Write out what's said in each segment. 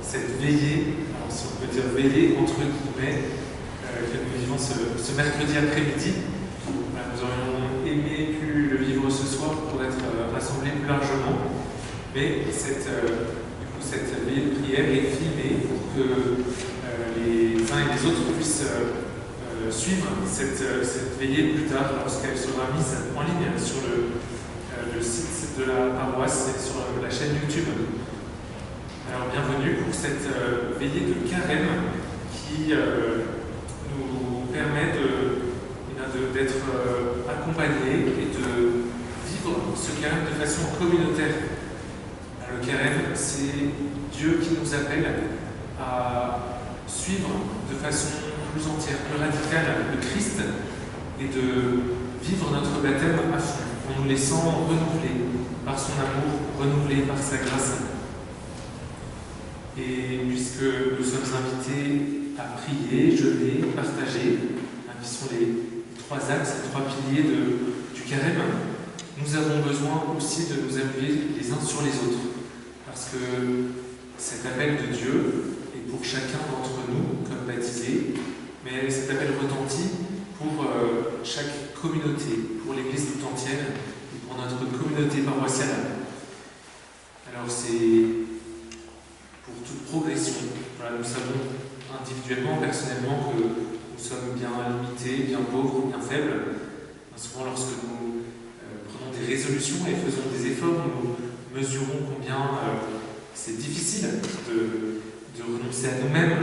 cette veillée, alors si on peut dire veillée entre guillemets, que nous vivons ce mercredi après-midi. Nous aurions aimé pu le vivre ce soir pour être rassemblés plus largement, mais cette veillée de prière est filmée pour que les uns et les autres puissent suivre cette veillée plus tard lorsqu'elle sera mise en ligne sur le site de la paroisse et sur la chaîne YouTube. Alors bienvenue pour cette veillée de carême qui nous permet d'être accompagnés et de vivre ce carême de façon communautaire. Alors, le carême, c'est Dieu qui nous appelle à suivre de façon plus entière, plus radicale le Christ et de vivre notre baptême à fond, en nous laissant renouveler par son amour, renouveler par sa grâce. Et puisque nous sommes invités à prier, jeûner, partager, qui sont les trois axes, les trois piliers du carême, nous avons besoin aussi de nous appuyer les uns sur les autres. Parce que cet appel de Dieu est pour chacun d'entre nous, comme baptisés, mais cet appel retentit pour chaque communauté, pour l'Église tout entière et pour notre communauté paroissiale. Alors c'est pour toute progression. Voilà, nous savons individuellement, personnellement, que nous sommes bien limités, bien pauvres, bien faibles. Souvent, lorsque nous prenons des résolutions et faisons des efforts, nous mesurons combien c'est difficile de renoncer à nous-mêmes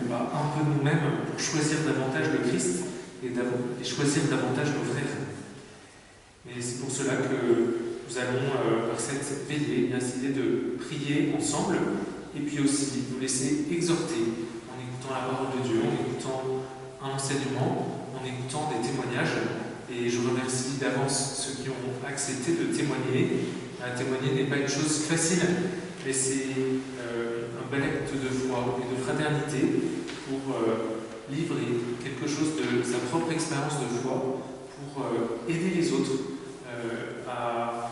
ou à un peu de nous-mêmes pour choisir davantage le Christ et choisir davantage nos frères. Mais c'est pour cela que nous allons, par cette veillée, essayer de prier ensemble et puis aussi nous laisser exhorter en écoutant la parole de Dieu, en écoutant un enseignement, en écoutant des témoignages. Et je remercie d'avance ceux qui ont accepté de témoigner. Témoigner n'est pas une chose facile, mais c'est un bel acte de foi et de fraternité pour livrer quelque chose de sa propre expérience de foi, pour aider les autres à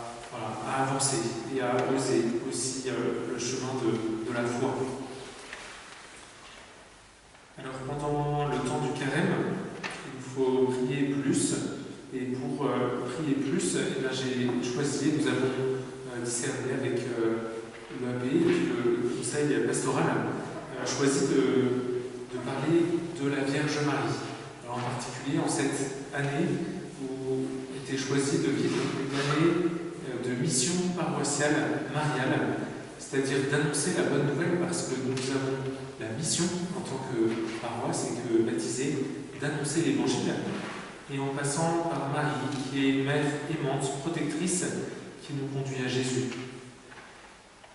avancer et à oser aussi le chemin de la foi. Alors pendant le temps du carême, il faut prier plus. Et pour prier plus, j'ai choisi, nous avons discerné avec l'AB et puis le conseil pastoral, choisi de parler de la Vierge Marie. Alors en particulier, en cette année où était choisi de vivre une année de mission paroissiale mariale, c'est-à-dire d'annoncer la bonne nouvelle, parce que nous avons la mission en tant que paroisse et que baptisés d'annoncer l'Évangile. Et en passant par Marie, qui est une mère aimante, protectrice, qui nous conduit à Jésus.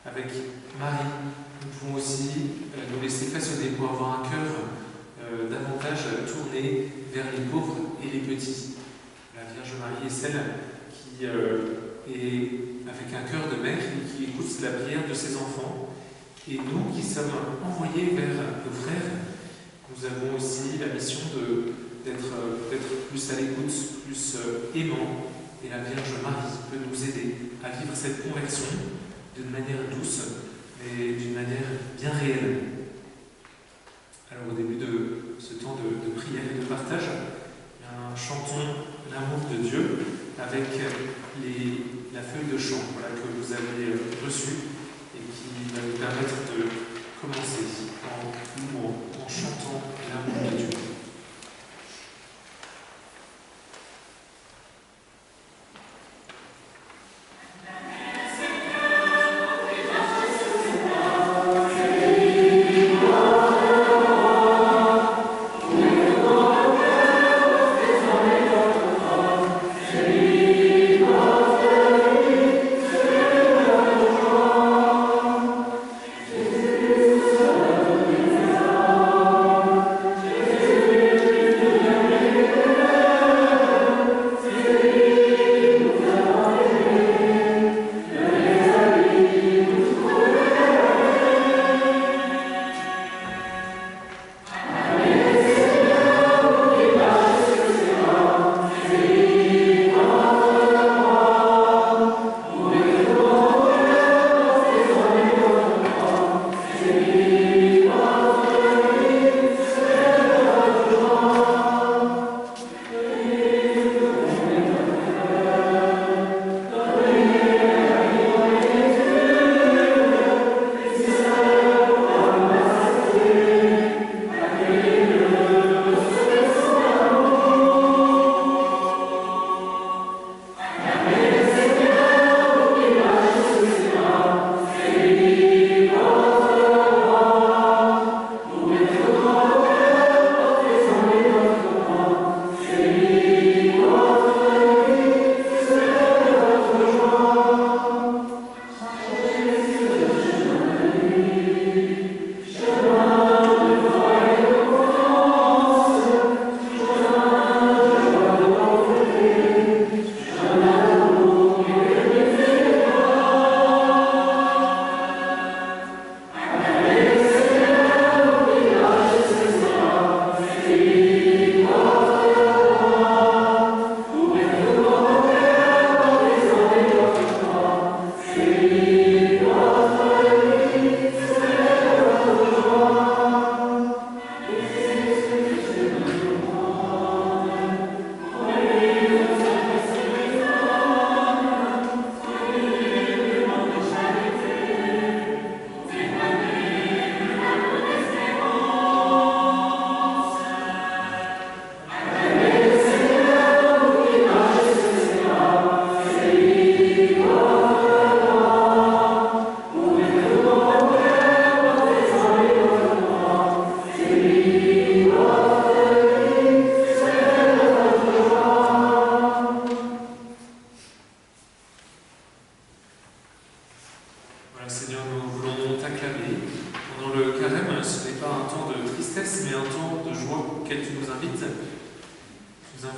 Avec Marie, nous pouvons aussi nous laisser façonner pour avoir un cœur davantage tourné vers les pauvres et les petits. La Vierge Marie est celle qui est avec un cœur de mère et qui écoute la prière de ses enfants. Et nous qui sommes envoyés vers nos frères, nous avons aussi la mission d'être plus à l'écoute, plus aimant. Et la Vierge Marie peut nous aider à vivre cette conversion d'une manière douce, mais d'une manière bien réelle. Alors au début de ce temps de prière et de partage, chantons l'amour de Dieu avec la feuille de chant que vous avez reçue et qui va nous permettre de commencer en chantant l'amour de Dieu. Amen.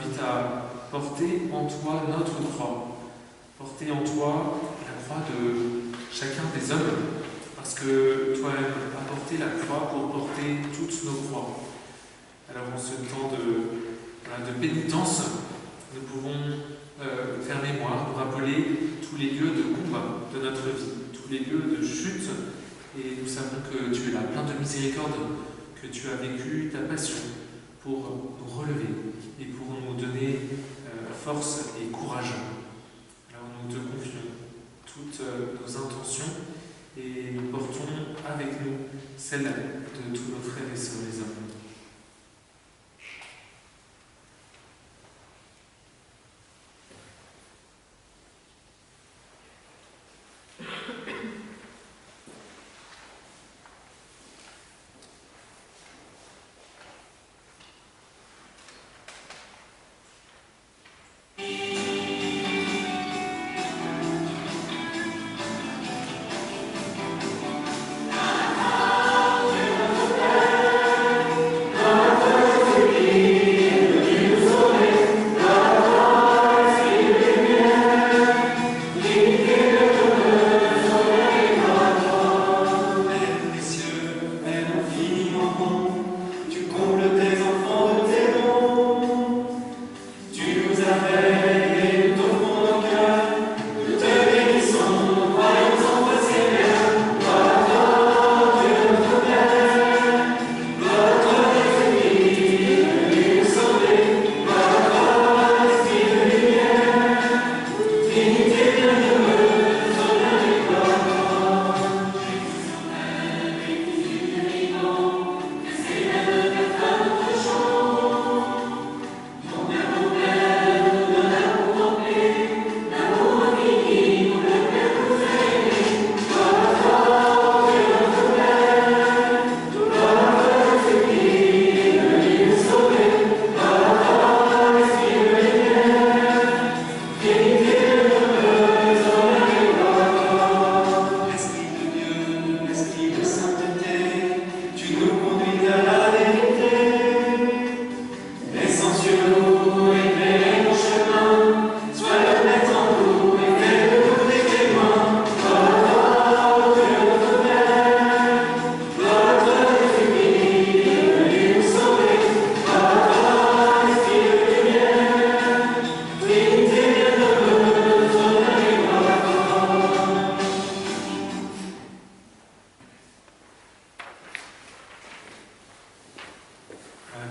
invite à porter en toi notre croix. Porter en toi la croix de chacun des hommes, parce que toi-même as porté la croix pour porter toutes nos croix. Alors en ce temps de pénitence, nous pouvons faire mémoire, nous rappeler tous les lieux de combat de notre vie, tous les lieux de chute, et nous savons que tu es là, plein de miséricorde, que tu as vécu ta passion pour nous relever et pour nous donner force et courage. Alors nous te confions toutes nos intentions et nous portons avec nous celles de tous nos frères et sœurs les hommes.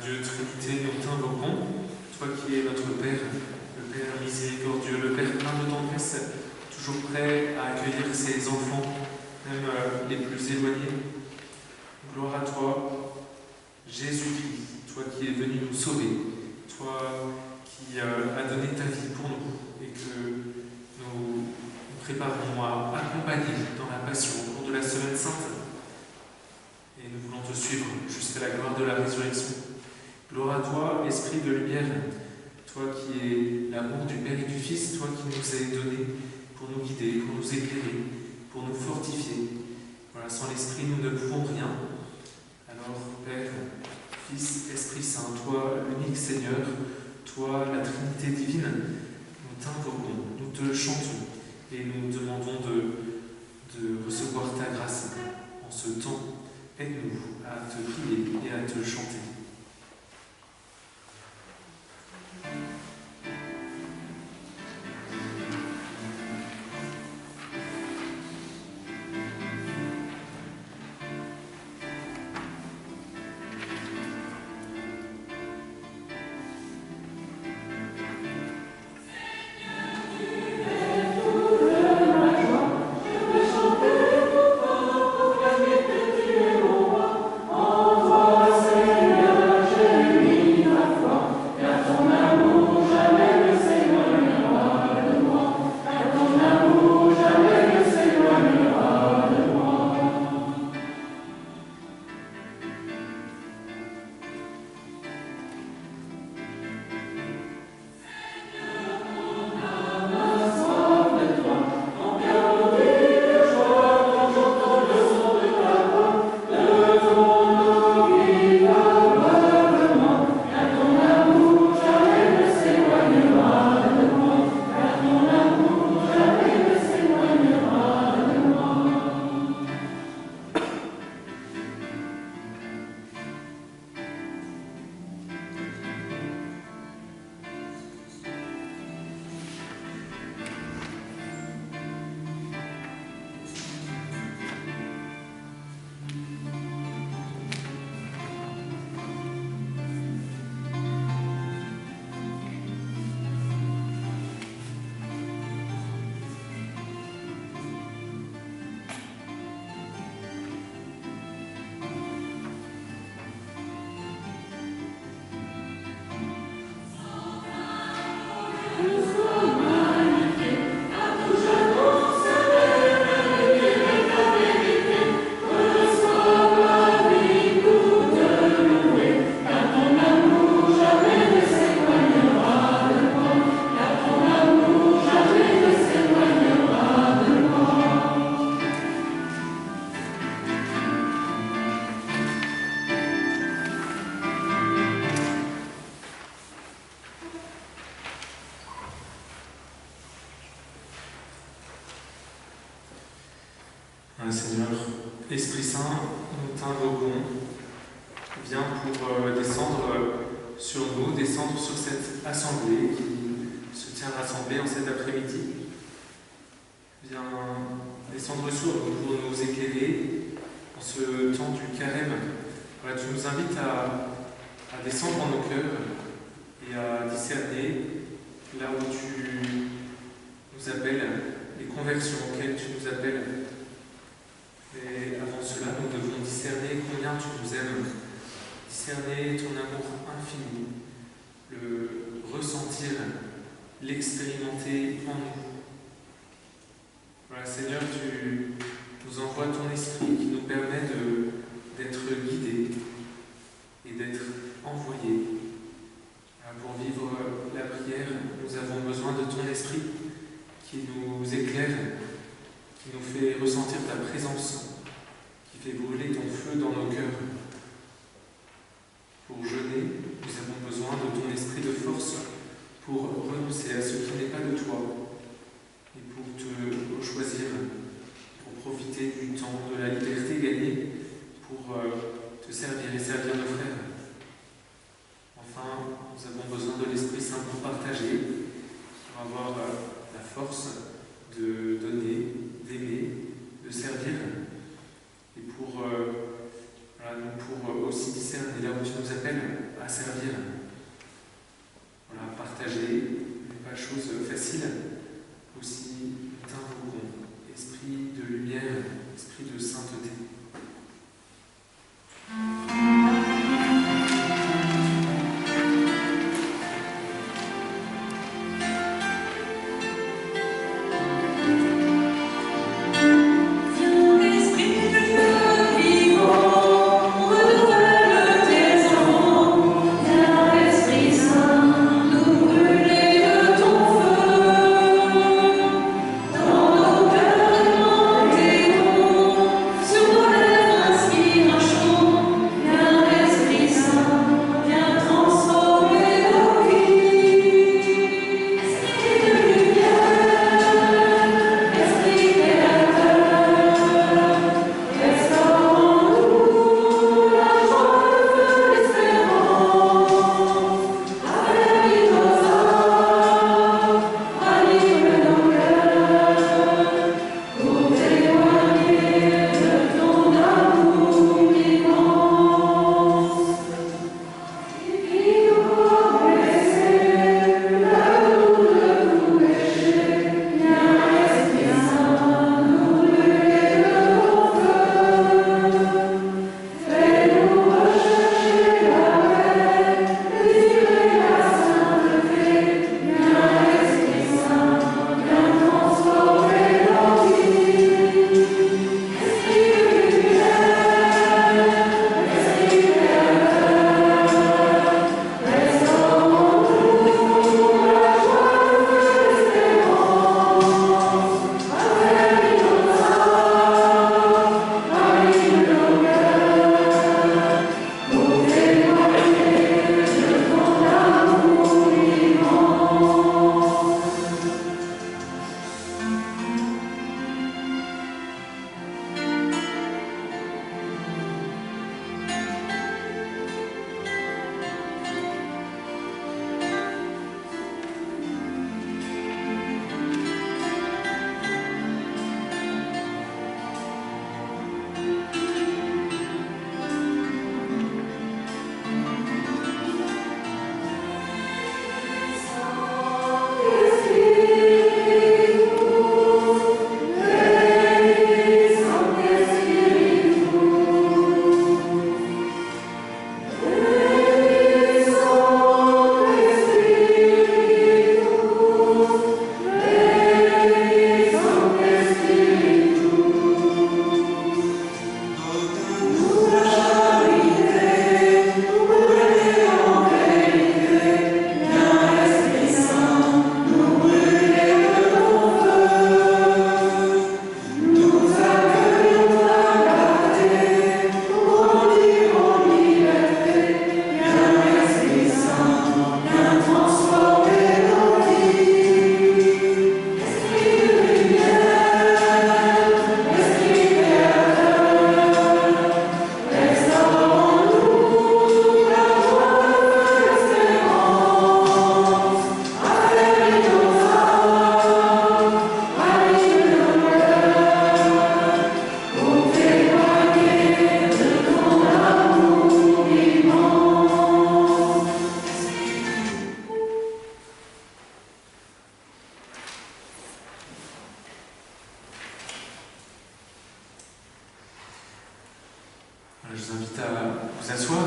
Dieu Trinité, nous t'invoquons, toi qui es notre Père, le Père miséricordieux, le Père plein de tendresse, toujours prêt à accueillir ses enfants, même les plus éloignés. Gloire à toi, Jésus-Christ, toi qui es venu nous sauver, toi qui as donné ta vie pour nous et que nous préparons à accompagner dans la passion au cours de la Semaine Sainte. Et nous voulons te suivre jusqu'à la gloire de la résurrection. Gloire à toi, Esprit de lumière, toi qui es l'amour du Père et du Fils, toi qui nous es donné pour nous guider, pour nous éclairer, pour nous fortifier. Voilà, sans l'Esprit, nous ne pouvons rien. Alors, Père, Fils, Esprit Saint, toi, l'unique Seigneur, toi, la Trinité divine, nous t'invoquons, nous te chantons et nous demandons de recevoir ta grâce en ce temps. Aide-nous à te prier et à te chanter. Seigneur. Seigneur, Esprit Saint, nous t'invoquons. Viens pour descendre sur nous, descendre sur cette assemblée qui se tient rassemblée en cet après-midi. Viens descendre sur nous pour nous éclairer en ce temps du carême. Voilà, tu nous invites à descendre dans nos cœurs et à discerner là où tu nous appelles, les conversions auxquelles tu nous appelles. Et avant cela, nous devons discerner combien tu nous aimes, discerner ton amour infini, le ressentir, l'expérimenter en nous. Voilà, Seigneur, tu nous envoies ton esprit qui nous permet d'être guidés et d'être envoyés. Pour vivre la prière, nous avons besoin de ton esprit qui nous éclaire, qui nous fait ressentir ta présence, qui fait brûler ton feu dans nos cœurs. Pour jeûner, nous avons besoin de ton esprit de force pour renoncer à ce qui n'est pas de toi et pour te choisir, pour profiter du temps de la liberté gagnée, pour te servir et servir nos frères. Enfin, nous avons besoin de l'Esprit Saint pour partager, pour avoir la force de donner, d'aimer, de servir, et pour aussi discerner là où tu nous appelles à servir. Voilà, partager n'est pas chose facile. Aussi, nous t'invoquons, esprit de lumière, esprit de sainteté. Sur Je vous invite à vous asseoir.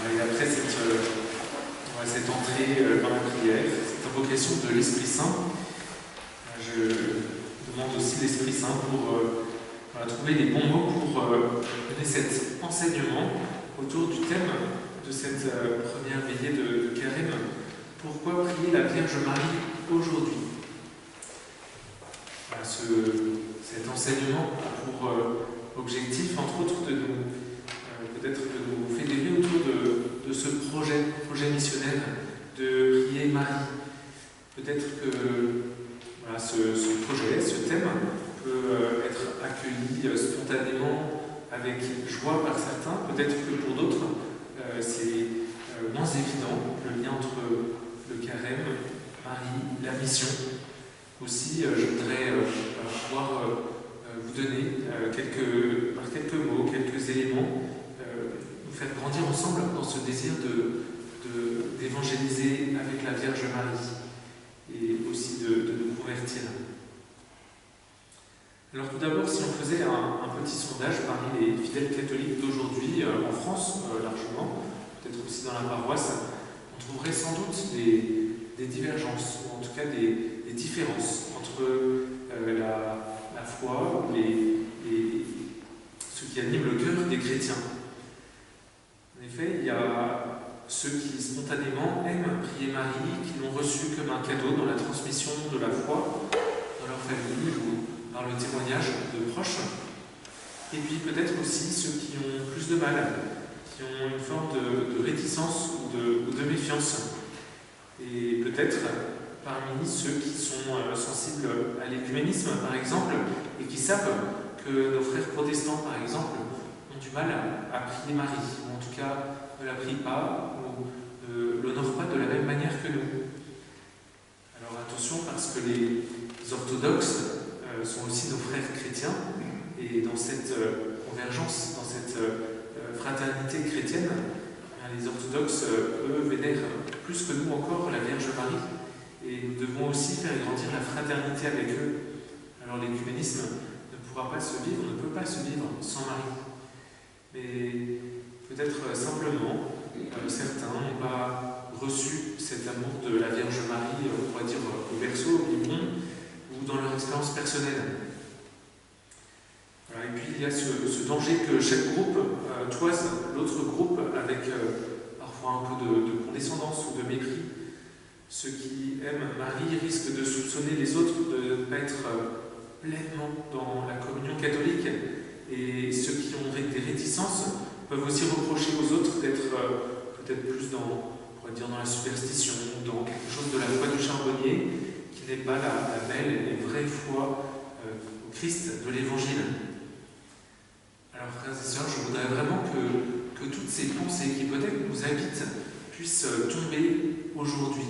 Et après cette entrée dans la prière, cette invocation de l'Esprit Saint, je demande aussi l'Esprit Saint pour trouver les bons mots pour donner cet enseignement autour du thème de cette première veillée de Carême. Pourquoi prier la Vierge Marie aujourd'hui? Cet enseignement a pour objectif, entre autres, de nous peut-être de nous fédérer autour de ce projet missionnaire de prier Marie. Peut-être que ce projet, ce thème, peut être accueilli spontanément avec joie par certains. Peut-être que pour d'autres, c'est moins évident, le lien entre le carême, Marie, la mission. Aussi, je voudrais pouvoir vous donner par quelques mots, quelques éléments, nous faire grandir ensemble dans ce désir d'évangéliser avec la Vierge Marie et aussi de nous convertir. Alors tout d'abord, si on faisait un petit sondage parmi les fidèles catholiques d'aujourd'hui, en France largement, peut-être aussi dans la paroisse, on trouverait sans doute des divergences, ou en tout cas des différences entre la foi et ce qui anime le cœur des chrétiens. En effet, il y a ceux qui spontanément aiment prier Marie, qui l'ont reçue comme un cadeau dans la transmission de la foi, dans leur famille ou par le témoignage de proches. Et puis peut-être aussi ceux qui ont plus de mal, qui ont une forme de réticence ou de méfiance. Et peut-être parmi ceux qui sont sensibles à l'écuménisme, par exemple, et qui savent que nos frères protestants, par exemple, ont du mal à prier Marie, ou en tout cas ne la prient pas, ou ne l'honorent pas de la même manière que nous. Alors attention, parce que les orthodoxes sont aussi nos frères chrétiens, et dans cette convergence, dans cette fraternité chrétienne, les orthodoxes, eux, vénèrent plus que nous encore la Vierge Marie, et nous devons aussi faire grandir la fraternité avec eux. Alors l'écuménisme ne pourra pas se vivre, ne peut pas se vivre sans Marie. Mais peut-être simplement, certains n'ont pas reçu cet amour de la Vierge Marie, on pourrait dire au berceau, au biberon, ou dans leur expérience personnelle. Voilà, et puis il y a ce danger que chaque groupe toise l'autre groupe avec parfois un peu de condescendance ou de mépris. Ceux qui aiment Marie risquent de soupçonner les autres de ne pas être pleinement dans la communion catholique, et ceux qui ont des réticences peuvent aussi reprocher aux autres d'être peut-être plus dans la superstition, dans quelque chose de la foi du charbonnier, qui n'est pas la belle et vraie foi au Christ de l'Évangile. Alors frères et sœurs, je voudrais vraiment que toutes ces pensées qui peut-être nous habitent puissent tomber aujourd'hui,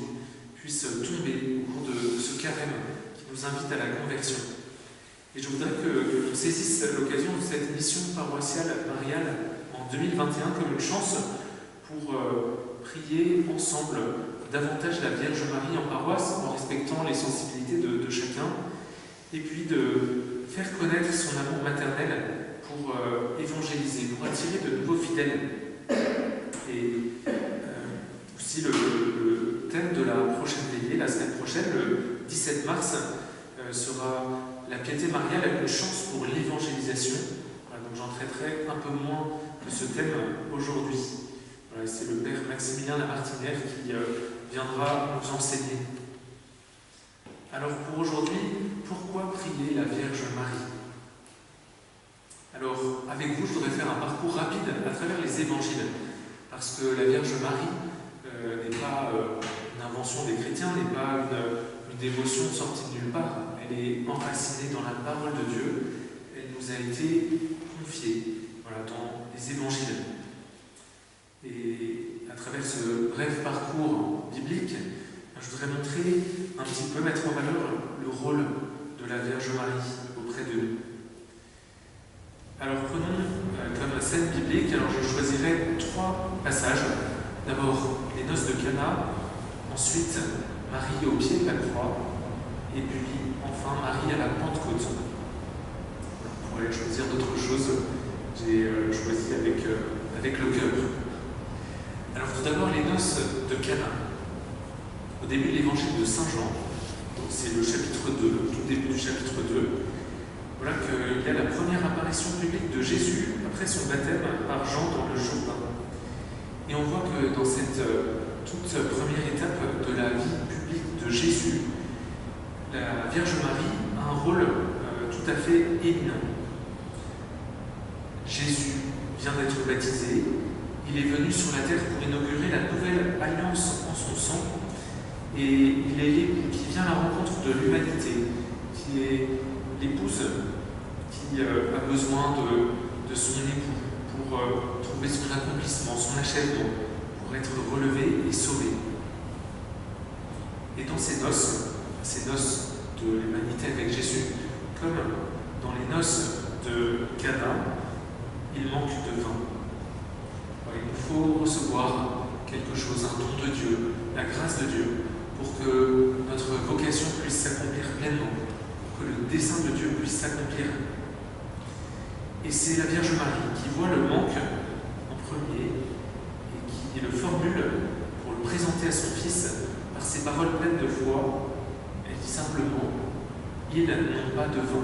puissent tomber au cours de ce carême qui nous invite à la conversion. Et je voudrais que l'on saisisse l'occasion de cette mission paroissiale mariale en 2021 comme une chance pour prier ensemble davantage la Vierge Marie en paroisse en respectant les sensibilités de chacun, et puis de faire connaître son amour maternel pour évangéliser, pour attirer de nouveaux fidèles. Et aussi le thème de la prochaine veillée, la semaine prochaine, le 17 mars, sera la piété mariale avec une chance pour l'évangélisation. Voilà, donc j'en traiterai un peu moins de ce thème aujourd'hui. Voilà, c'est le Père Maximilien Lamartinière qui viendra nous enseigner. Alors pour aujourd'hui, pourquoi prier la Vierge Marie? Alors avec vous, je voudrais faire un parcours rapide à travers les évangiles, parce que la Vierge Marie n'est pas une invention des chrétiens, n'est pas une dévotion sortie de nulle part. Elle est enracinée dans la parole de Dieu. Elle nous a été confiée dans les évangiles. Et à travers ce bref parcours biblique, je voudrais montrer un petit peu, mettre en valeur le rôle de la Vierge Marie auprès de nous. Alors prenons comme scène biblique, alors je choisirai 3 passages. D'abord les noces de Cana, ensuite Marie au pied de la croix, et puis enfin Marie à la Pentecôte. pourrais choisir d'autres choses. J'ai choisi avec le cœur. Alors tout d'abord, les noces de Cana. Au début de l'évangile de Saint Jean, c'est le chapitre 2, le tout début du chapitre 2, voilà qu'il y a la première apparition publique de Jésus après son baptême par Jean dans le Jourdain. Et on voit que dans cette toute première étape de la vie publique de Jésus, la Vierge Marie a un rôle tout à fait éminent. Jésus vient d'être baptisé, il est venu sur la terre pour inaugurer la nouvelle alliance en son sang, et il est l'époux qui vient à la rencontre de l'humanité, qui est l'épouse qui a besoin de son époux pour trouver son accomplissement, son achèvement, pour être relevé et sauvé. Et dans ces noces de l'humanité avec Jésus, comme dans les noces de Cana, il manque de vin. Il nous faut recevoir quelque chose, un don de Dieu, la grâce de Dieu, pour que notre vocation puisse s'accomplir pleinement, pour que le dessein de Dieu puisse s'accomplir. Et c'est la Vierge Marie qui voit le manque en premier et qui le formule pour le présenter à son Fils par ses paroles pleines de foi. Elle dit simplement « Ils n'ont pas de vin ».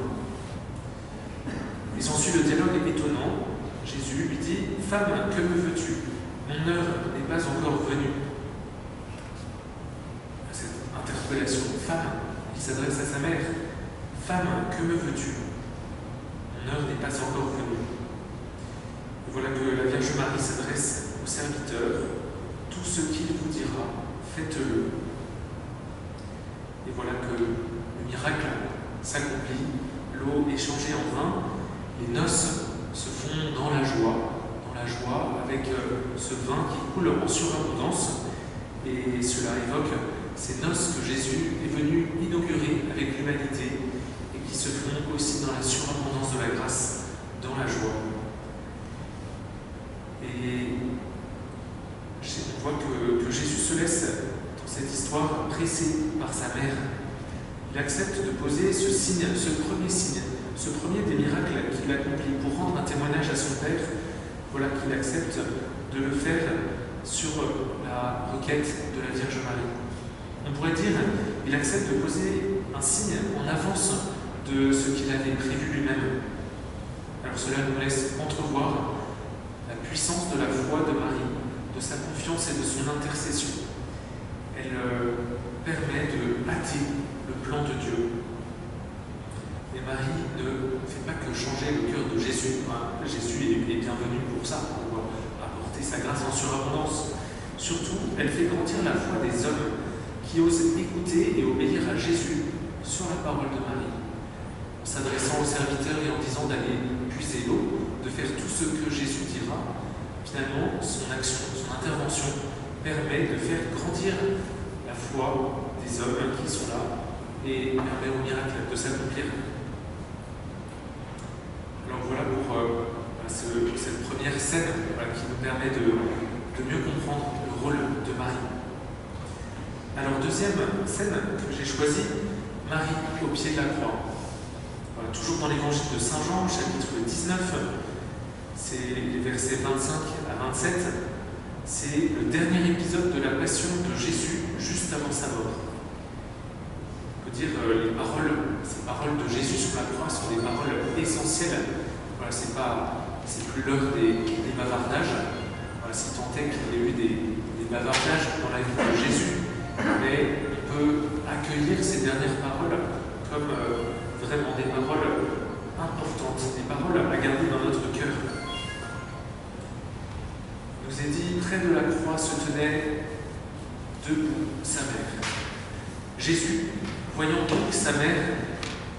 Et s'ensuit le dialogue étonnant. Jésus lui dit « Femme, que me veux-tu? Mon heure n'est pas encore venue. » Cette interpellation, femme, qui s'adresse à sa mère, « Femme, que me veux-tu? Mon heure n'est pas encore venue. » Et voilà que la Vierge Marie s'adresse au serviteur. « Tout ce qu'il vous dira, faites-le. » Et voilà que le miracle s'accomplit. L'eau est changée en vin. Les noces se font dans la joie avec ce vin qui coule en surabondance. Et cela évoque ces noces que Jésus est venu inaugurer avec l'humanité et qui se font aussi dans la surabondance de la grâce, dans la joie. Et on voit que Jésus se laisse, dans cette histoire, presser par sa mère. Il accepte de poser ce signe, ce premier des miracles qu'il accomplit pour rendre un témoignage à son Père. Voilà qu'il accepte de le faire sur la requête de la Vierge Marie. On pourrait dire qu'il accepte de poser un signe en avance de ce qu'il avait prévu lui-même. Alors cela nous laisse entrevoir la puissance de la foi de Marie, de sa confiance et de son intercession. Elle permet de hâter le plan de Dieu. Et Marie ne fait pas que changer le cœur de Jésus. Jésus est bienvenu pour ça, pour apporter sa grâce en surabondance. Surtout, elle fait grandir la foi des hommes qui osent écouter et obéir à Jésus sur la parole de Marie, en s'adressant aux serviteurs et en disant d'aller puiser l'eau, de faire tout ce que Jésus dira. Finalement, son action, son intervention permet de faire grandir la foi des hommes qui sont là et permet au miracle de s'accomplir. Alors voilà pour cette première scène qui nous permet de mieux comprendre le rôle de Marie. Alors deuxième scène que j'ai choisie, Marie au pied de la croix. Voilà, toujours dans l'évangile de Saint Jean, chapitre 19, c'est les versets 25 à 27, c'est le dernier épisode de la passion de Jésus juste avant sa mort. On peut dire ces paroles de Jésus sur la croix sont des paroles essentielles. Voilà, c'est plus l'heure des bavardages. Voilà, si tant est qu'il y ait eu des bavardages dans la vie de Jésus, mais on peut accueillir ces dernières paroles comme vraiment des paroles importantes, des paroles à garder dans notre cœur. Il nous est dit, près de la croix se tenait debout sa mère. Jésus, voyant donc sa mère,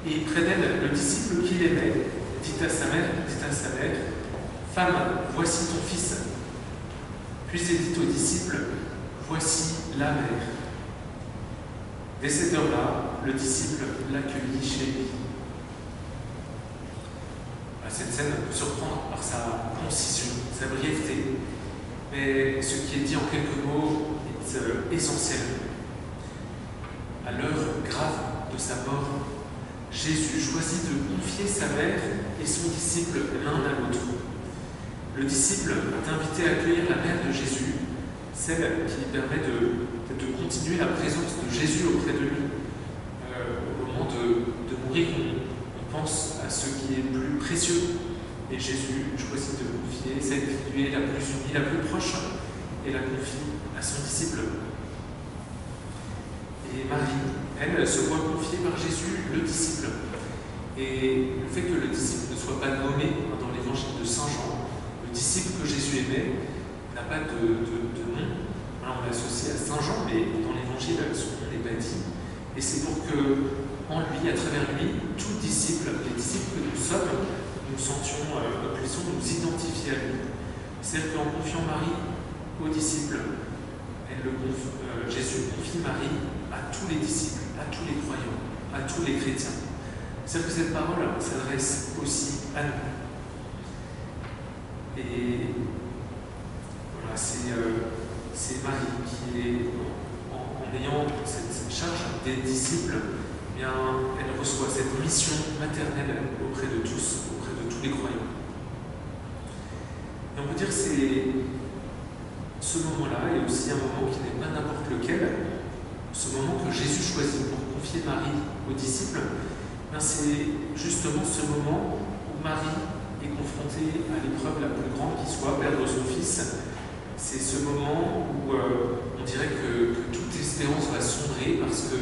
et près d'elle le disciple qu'il aimait, dit à sa mère, Femme, voici ton fils. Puis il dit au disciple, voici la mère. Dès cette heure-là, le disciple l'accueillit chez lui. Cette scène peut surprendre par sa concision, sa brièveté, mais ce qui est dit en quelques mots est essentiel. À l'heure grave de sa mort, Jésus choisit de confier sa mère et son disciple l'un à l'autre. Le disciple est invité à accueillir la mère de Jésus, celle qui permet de continuer la présence de Jésus auprès de lui. Au moment de mourir, on pense à ce qui est plus précieux. Et Jésus choisit de confier celle qui lui est la plus unie, la plus proche, et la confie à son disciple. Et Marie, elle, se voit confier par Jésus le disciple. Et le fait que le disciple ne soit pas nommé dans l'évangile de Saint Jean, le disciple que Jésus aimait, n'a pas de nom. Alors, on l'associe à Saint Jean, mais dans l'évangile, son nom n'est pas dit. Et c'est pour que, en lui, à travers lui, tout disciple, les disciples que nous sommes, nous puissions nous identifier à lui. C'est-à-dire qu'en confiant Marie aux disciples, Jésus confie Marie à tous les disciples, à tous les croyants, à tous les chrétiens. C'est-à-dire que cette parole s'adresse aussi à nous. Et voilà, c'est Marie qui est, en ayant cette charge des disciples, eh bien, elle reçoit cette mission maternelle auprès de tous, auprès de tous les croyants. Et on peut dire que ce moment-là est aussi un moment qui n'est pas n'importe lequel. Ce moment que Jésus choisit pour confier Marie aux disciples, c'est justement ce moment où Marie est confrontée à l'épreuve la plus grande qui soit, perdre son fils. C'est ce moment où on dirait que toute espérance va sombrer parce que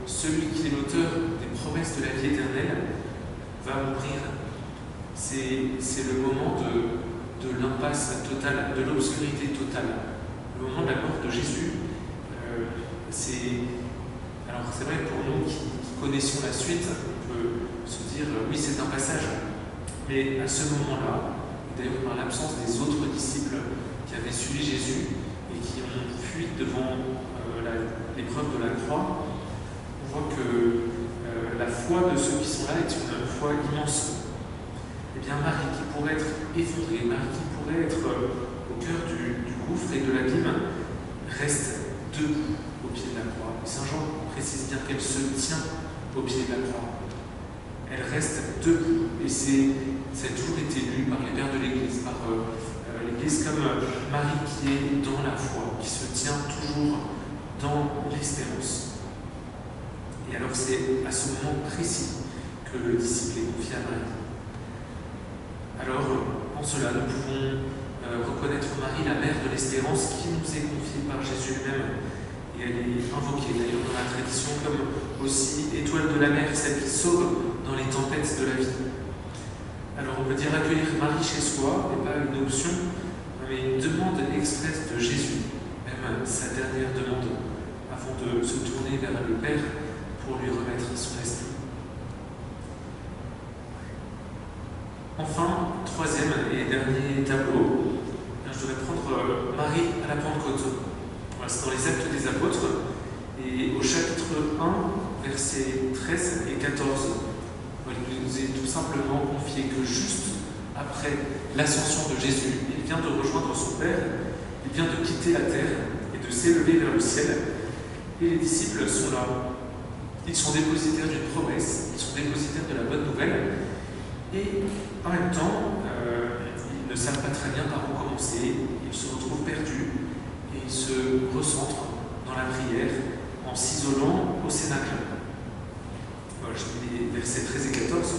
celui qui est l'auteur des promesses de la vie éternelle va mourir. C'est le moment de l'impasse totale, de l'obscurité totale. Le moment de la mort de Jésus, alors c'est vrai pour nous qui connaissons la suite, on peut se dire oui c'est un passage, mais à ce moment-là, d'ailleurs par l'absence des autres disciples qui avaient suivi Jésus et qui ont fui devant l'épreuve de la croix, on voit que la foi de ceux qui sont là est une foi immense. Eh bien Marie qui pourrait être effondrée, Marie qui pourrait être au cœur du gouffre et de l'abîme, reste debout au pied de la croix. Et Saint Jean précise bien qu'elle se tient au pied de la croix. Elle reste debout. Et ça a toujours été lu par les pères de l'Église, par l'Église comme Marie qui est dans la foi, qui se tient toujours dans l'espérance. Et alors c'est à ce moment précis que le disciple est confié à Marie. Alors en cela nous pouvons reconnaître Marie, la mère de l'espérance, qui nous est confiée par Jésus lui-même. Et elle est invoquée d'ailleurs dans la tradition comme aussi étoile de la mer, celle qui sauve dans les tempêtes de la vie. Alors on peut dire accueillir Marie chez soi n'est pas une option, mais une demande expresse de Jésus, même sa dernière demande, avant de se tourner vers le Père pour lui remettre son esprit. Enfin, troisième et dernier tableau, je devrais prendre Marie à la Pentecôte. Voilà, c'est dans les Actes des Apôtres, et au chapitre 1, versets 13 et 14, il nous est tout simplement confié que juste après l'ascension de Jésus, il vient de rejoindre son Père, il vient de quitter la terre et de s'élever vers le ciel, et les disciples sont là. Ils sont dépositaires d'une promesse, ils sont dépositaires de la bonne nouvelle, et en même temps, ils ne savent pas très bien par où commencer, ils se retrouvent perdus, et ils se recentrent dans la prière en s'isolant au cénacle. Voilà, je lis les versets 13 et 14.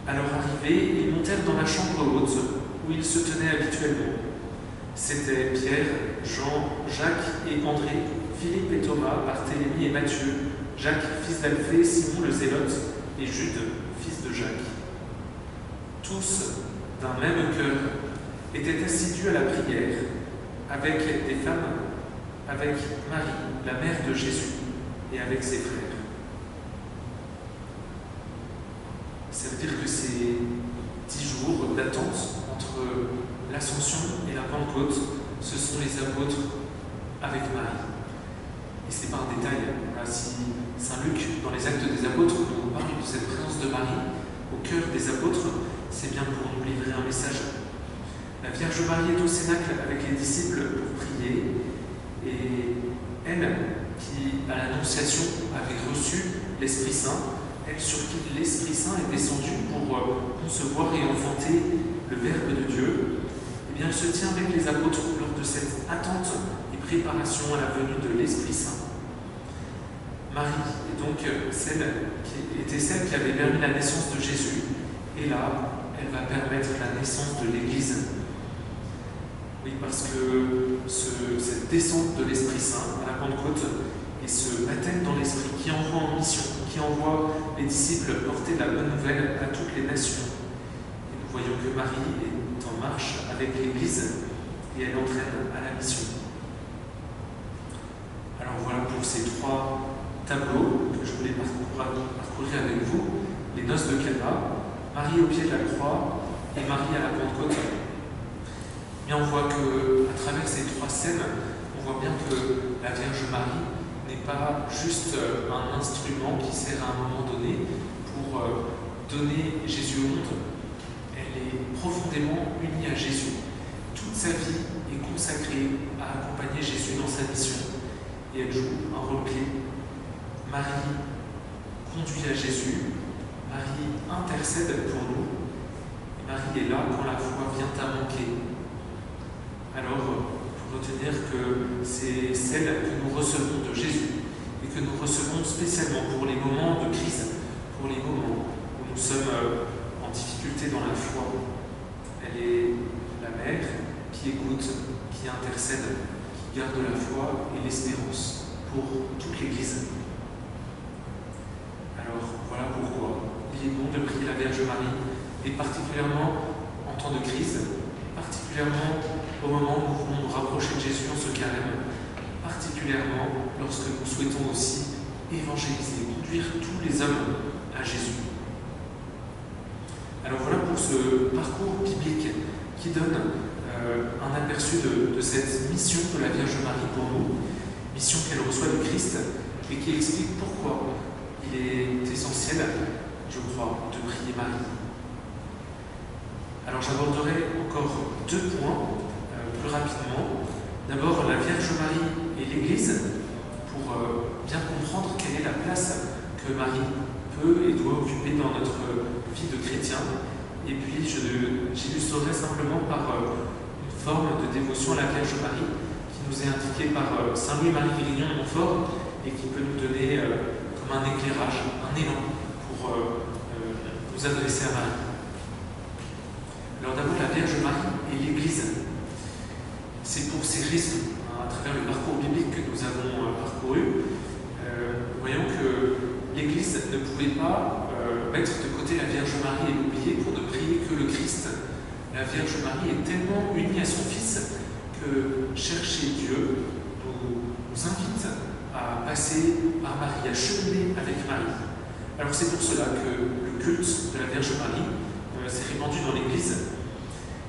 À leur arrivée, ils montèrent dans la chambre haute où ils se tenaient habituellement. C'étaient Pierre, Jean, Jacques et André, Philippe et Thomas, Barthélemy et Matthieu, Jacques, fils d'Alphée, Simon le Zélote et Jude, fils de Jacques. Tous, d'un même cœur, étaient assidus à la prière, avec des femmes, avec Marie, la mère de Jésus, et avec ses frères. Ça veut dire que ces 10 jours d'attente entre l'Ascension et la Pentecôte, ce sont les apôtres avec Marie. Et ce n'est pas un détail. Si Saint Luc, dans les Actes des Apôtres, nous parle de cette présence de Marie au cœur des apôtres, c'est bien pour nous livrer un message. La Vierge Marie est au cénacle avec les disciples pour prier, et elle, qui à l'Annonciation avait reçu l'Esprit Saint, elle sur qui l'Esprit Saint est descendu pour concevoir et enfanter le Verbe de Dieu, eh bien, elle se tient avec les apôtres lors de cette attente et préparation à la venue de l'Esprit Saint. Marie est donc était celle qui avait permis la naissance de Jésus, et là, elle va permettre la naissance de l'Église. Oui, parce que cette descente de l'Esprit Saint à la Pentecôte et ce baptême dans l'Esprit qui envoie en mission, qui envoie les disciples porter la bonne nouvelle à toutes les nations. Et nous voyons que Marie est en marche avec l'Église et elle entraîne à la mission. Alors voilà pour ces 3 tableaux que je voulais parcourir avec vous. Les noces de Cana, Marie au pied de la croix et Marie à la Pentecôte. Mais on voit qu'à travers ces 3 scènes, on voit bien que la Vierge Marie n'est pas juste un instrument qui sert à un moment donné pour donner Jésus au monde. Elle est profondément unie à Jésus. Toute sa vie est consacrée à accompagner Jésus dans sa mission. Et elle joue un rôle clé. Marie conduit à Jésus. Marie intercède pour nous. Et Marie est là quand la foi vient à manquer. Alors, il faut retenir que c'est celle que nous recevons de Jésus et que nous recevons spécialement pour les moments de crise, pour les moments où nous sommes en difficulté dans la foi. Elle est la mère qui écoute, qui intercède, qui garde la foi et l'espérance pour toute l'Église. Alors, voilà pourquoi il est bon de prier la Vierge Marie, et particulièrement en temps de crise, particulièrement au moment où nous voulons nous rapprocher de Jésus en ce carême, particulièrement lorsque nous souhaitons aussi évangéliser, conduire tous les hommes à Jésus. Alors voilà pour ce parcours biblique qui donne un aperçu de cette mission de la Vierge Marie pour nous, mission qu'elle reçoit du Christ et qui explique pourquoi il est essentiel, je crois, de prier Marie. Alors j'aborderai encore 2 points plus rapidement. D'abord, la Vierge Marie et l'Église, pour bien comprendre quelle est la place que Marie peut et doit occuper dans notre vie de chrétien. Et puis, j'illustrerai simplement par une forme de dévotion à la Vierge Marie qui nous est indiquée par Saint Louis-Marie Grignon de Montfort et qui peut nous donner comme un éclairage, un élan pour nous adresser à Marie. Alors d'abord, la Vierge Marie et l'Église. C'est pour ces raisons, à travers le parcours biblique que nous avons parcouru, voyons que l'Église ne pouvait pas mettre de côté la Vierge Marie et l'oublier pour ne prier que le Christ. La Vierge Marie est tellement unie à son Fils que chercher Dieu nous invite à passer par Marie, à cheminer avec Marie. Alors c'est pour cela que le culte de la Vierge Marie s'est répandu dans l'Église.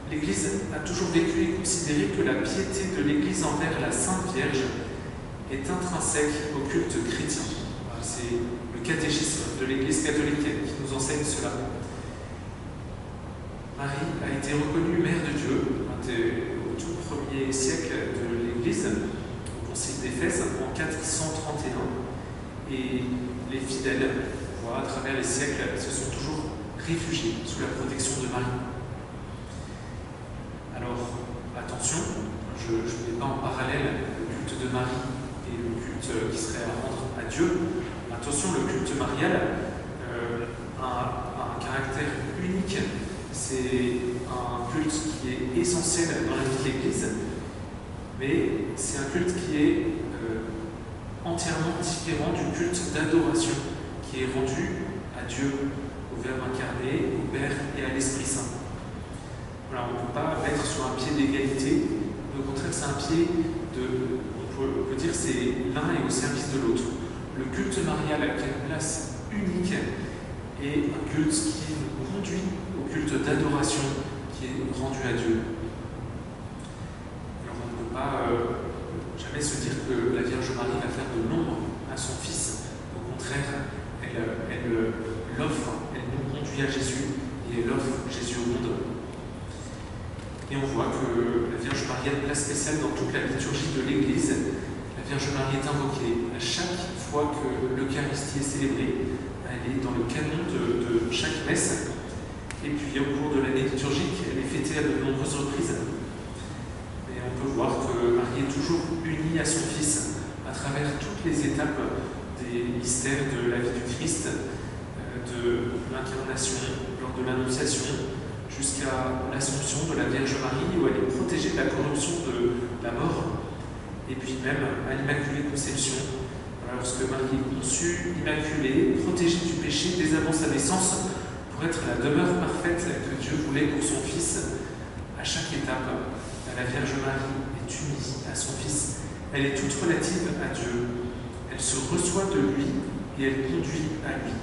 L'Église a toujours vécu et considéré que la piété de l'Église envers la Sainte Vierge est intrinsèque au culte chrétien. C'est le catéchisme de l'Église catholique qui nous enseigne cela. Marie a été reconnue mère de Dieu au tout premier siècle de l'Église, au Concile d'Éphèse en 431, et les fidèles, à travers les siècles, se sont toujours réfugiés sous la protection de Marie. Alors, attention, je ne mets pas en parallèle le culte de Marie et le culte qui serait à rendre à Dieu. Attention, le culte marial a un caractère unique. C'est un culte qui est essentiel dans la vie de l'Église, mais c'est un culte qui est entièrement différent du culte d'adoration qui est rendu à Dieu, au Verbe incarné, au Père et à l'Esprit Saint. Voilà, on ne peut pas mettre sur un pied d'égalité, au contraire c'est un pied on peut dire c'est l'un est au service de l'autre. Le culte marial a une place unique et un culte qui nous conduit au culte d'adoration qui est rendu à Dieu. Alors on ne peut pas jamais se dire que la Vierge Marie va faire de l'ombre à son Fils. Au contraire, elle l'offre, elle nous conduit à Jésus et elle offre Jésus au monde. Et on voit que la Vierge Marie a une place spéciale dans toute la liturgie de l'Église. La Vierge Marie est invoquée à chaque fois que l'Eucharistie est célébrée, à elle est dans le canon de chaque messe. Et puis au cours de l'année liturgique, elle est fêtée à de nombreuses reprises. Et on peut voir que Marie est toujours unie à son Fils à travers toutes les étapes des mystères de la vie du Christ, de l'incarnation, lors de l'Annonciation, jusqu'à l'Assomption de la Vierge Marie, où elle est protégée de la corruption de la mort, et puis même à l'Immaculée Conception, lorsque Marie est conçue, immaculée, protégée du péché dès avant sa naissance, pour être la demeure parfaite que Dieu voulait pour son Fils. À chaque étape, la Vierge Marie est unie à son Fils. Elle est toute relative à Dieu. Elle se reçoit de lui et elle conduit à lui.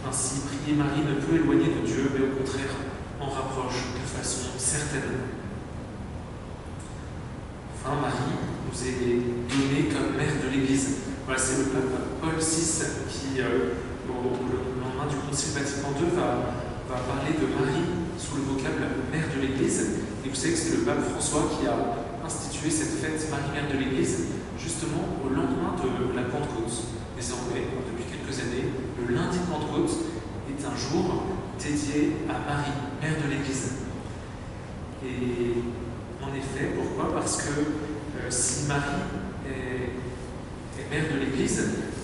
Ainsi, prier Marie ne peut éloigner de Dieu, mais au contraire, en rapproche de façon certaine. Enfin, Marie nous est donnée comme mère de l'Église. Voilà, c'est le pape Paul VI qui, au lendemain du Concile Vatican II, va parler de Marie sous le vocable mère de l'Église. Et vous savez que c'est le pape François qui a institué cette fête Marie-Mère de l'Église, justement au lendemain de la Pentecôte. Désormais, depuis quelques années, le lundi de Pentecôte est un jour dédié à Marie, mère de l'Église. Et en effet, pourquoi? Parce que si Marie est mère de l'Église,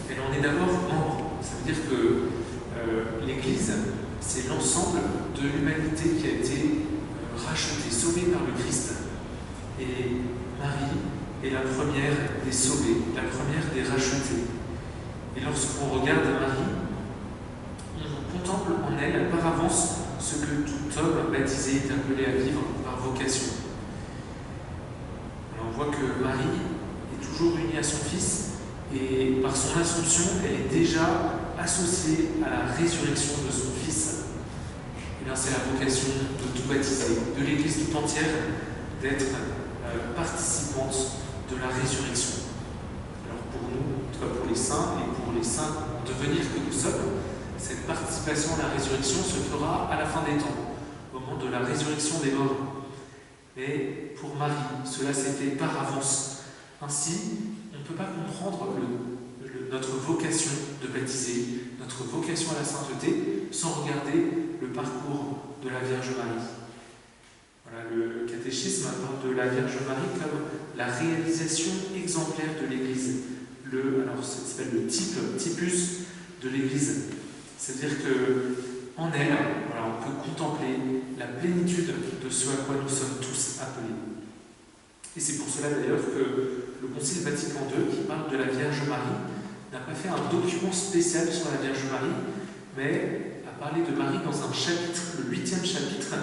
elle en est d'abord membre. Ça veut dire que l'Église, c'est l'ensemble de l'humanité qui a été rachetée, sauvée par le Christ. Et Marie est la première des sauvés, la première des rachetés. Et lorsqu'on regarde Marie, on contemple en elle par avance ce que tout homme baptisé est appelé à vivre par vocation. Alors on voit que Marie est toujours unie à son Fils, et par son Assomption, elle est déjà associée à la résurrection de son Fils. Et bien c'est la vocation de tout baptiser, de l'Église tout entière, d'être participante de la résurrection. Alors pour nous, en tout cas pour les saints et pour les saints en devenir que nous sommes, cette participation à la résurrection se fera à la fin des temps, au moment de la résurrection des morts. Mais pour Marie, cela s'est fait par avance. Ainsi, on ne peut pas comprendre notre vocation de baptiser, notre vocation à la sainteté, sans regarder le parcours de la Vierge Marie. Voilà, le catéchisme parle de la Vierge Marie comme la réalisation exemplaire de l'Église. Alors, ça s'appelle le typus de l'Église. C'est-à-dire qu'en elle, voilà, on peut contempler la plénitude de ce à quoi nous sommes tous appelés. Et c'est pour cela d'ailleurs que le Concile Vatican II, qui parle de la Vierge Marie, n'a pas fait un document spécial sur la Vierge Marie, mais a parlé de Marie dans un chapitre, le 8e chapitre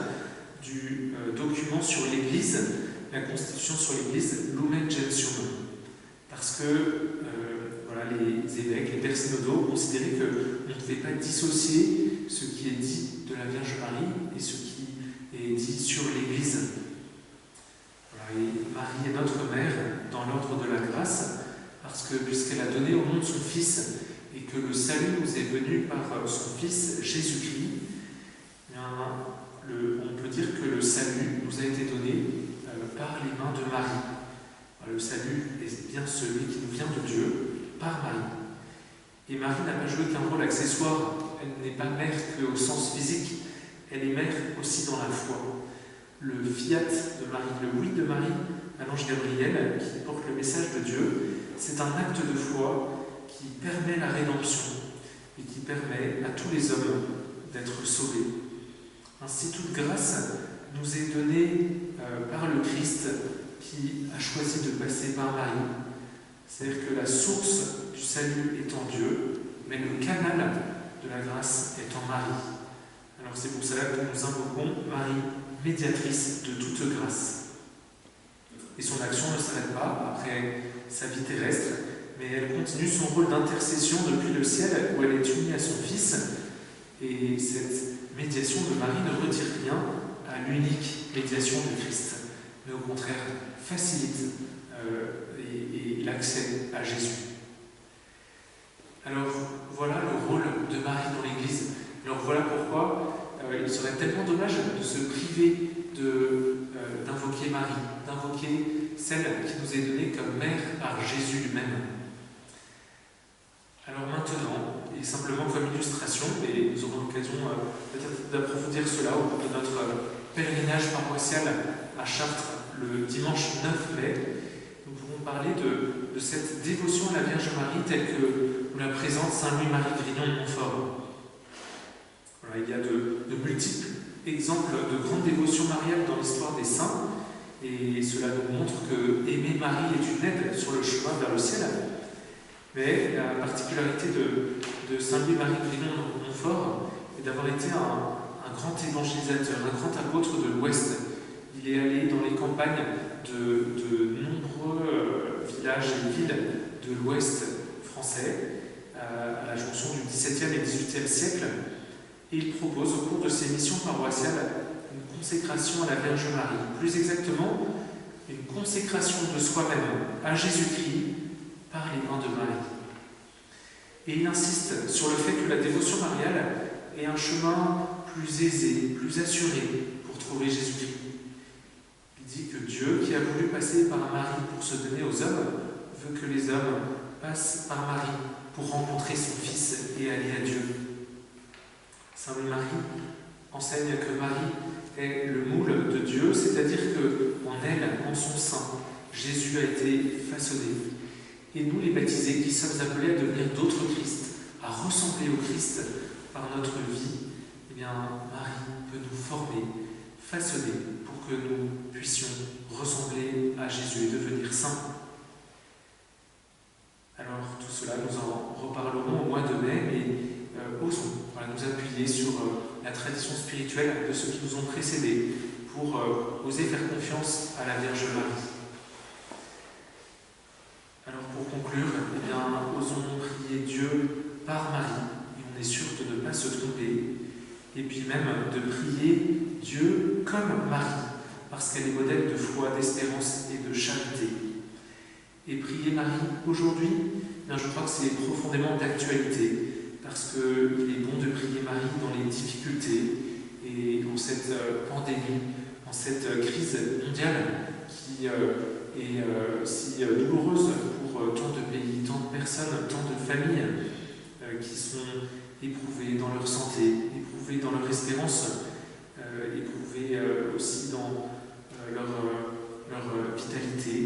du document sur l'Église, la Constitution sur l'Église, Lumen Gentium. Parce que voilà, les évêques, les pères synodaux considéraient qu'on ne pouvait pas dissocier ce qui est dit de la Vierge Marie et ce qui est dit sur l'Église. Voilà, et Marie est notre mère dans l'ordre de la grâce, parce que puisqu'elle a donné au monde son Fils et que le salut nous est venu par son Fils Jésus-Christ, on peut dire que le salut nous a été donné par les mains de Marie. Le salut est bien celui qui nous vient de Dieu par Marie. Et Marie n'a pas joué qu'un rôle accessoire. Elle n'est pas mère qu'au sens physique, elle est mère aussi dans la foi. Le fiat de Marie, le oui de Marie à l'ange Gabriel, qui porte le message de Dieu, c'est un acte de foi qui permet la rédemption et qui permet à tous les hommes d'être sauvés. Ainsi, toute grâce nous est donnée par le Christ qui a choisi de passer par Marie. C'est-à-dire que la source du salut est en Dieu, mais le canal de la grâce est en Marie. Alors c'est pour cela que nous invoquons Marie, médiatrice de toute grâce. Et son action ne s'arrête pas après sa vie terrestre, mais elle continue son rôle d'intercession depuis le ciel où elle est unie à son Fils. Et cette médiation de Marie ne retire rien à l'unique médiation de Christ, mais au contraire facilite l'accès à Jésus. Alors voilà le rôle de Marie dans l'Église. Alors voilà pourquoi il serait tellement dommage de se priver d'invoquer Marie, d'invoquer celle qui nous est donnée comme mère par Jésus lui-même. Alors maintenant, et simplement comme illustration, et nous aurons l'occasion peut-être d'approfondir cela au cours de notre pèlerinage paroissial à Chartres le dimanche 9 mai. Nous pourrons parler de cette dévotion à la Vierge Marie telle que nous la présente Saint Louis-Marie Grignon de Montfort. Voilà, il y a de multiples exemples de grandes dévotions mariales dans l'histoire des saints, et cela nous montre que aimer Marie est une aide sur le chemin vers le ciel. Mais la particularité de Saint Louis-Marie Grignon de Montfort est d'avoir été un grand évangélisateur, un grand apôtre de l'Ouest. Il est allé dans les campagnes de nombreux villages et villes de l'Ouest français, à la jonction du XVIIe et XVIIIe siècle, et il propose au cours de ses missions paroissiales une consécration à la Vierge Marie, plus exactement une consécration de soi-même à Jésus-Christ par les mains de Marie. Et il insiste sur le fait que la dévotion mariale est un chemin plus aisé, plus assuré pour trouver Jésus-Christ. Il dit que Dieu, qui a voulu passer par Marie pour se donner aux hommes, veut que les hommes passent par Marie pour rencontrer son Fils et aller à Dieu. Saint Louis-Marie enseigne que Marie est le moule de Dieu, c'est-à-dire qu'en elle, en son sein, Jésus a été façonné. Et nous, les baptisés, qui sommes appelés à devenir d'autres Christ, à ressembler au Christ par notre vie, eh bien, Marie peut nous former, façonner, pour que nous puissions ressembler à Jésus et devenir saints. Alors, tout cela, nous en reparlerons au mois de mai, mais osons nous appuyer sur la tradition spirituelle de ceux qui nous ont précédés pour oser faire confiance à la Vierge Marie. Alors pour conclure, eh bien, osons prier Dieu par Marie, et on est sûr de ne pas se tromper, et puis même de prier Dieu comme Marie, parce qu'elle est modèle de foi, d'espérance et de charité. Et prier Marie aujourd'hui, eh bien, je crois que c'est profondément d'actualité, parce qu'il est bon de prier Marie dans les difficultés et dans cette pandémie, dans cette crise mondiale qui est si douloureuse pour tant de pays, tant de personnes, tant de familles qui sont éprouvées dans leur santé, éprouvées dans leur espérance, éprouvées aussi dans leur vitalité.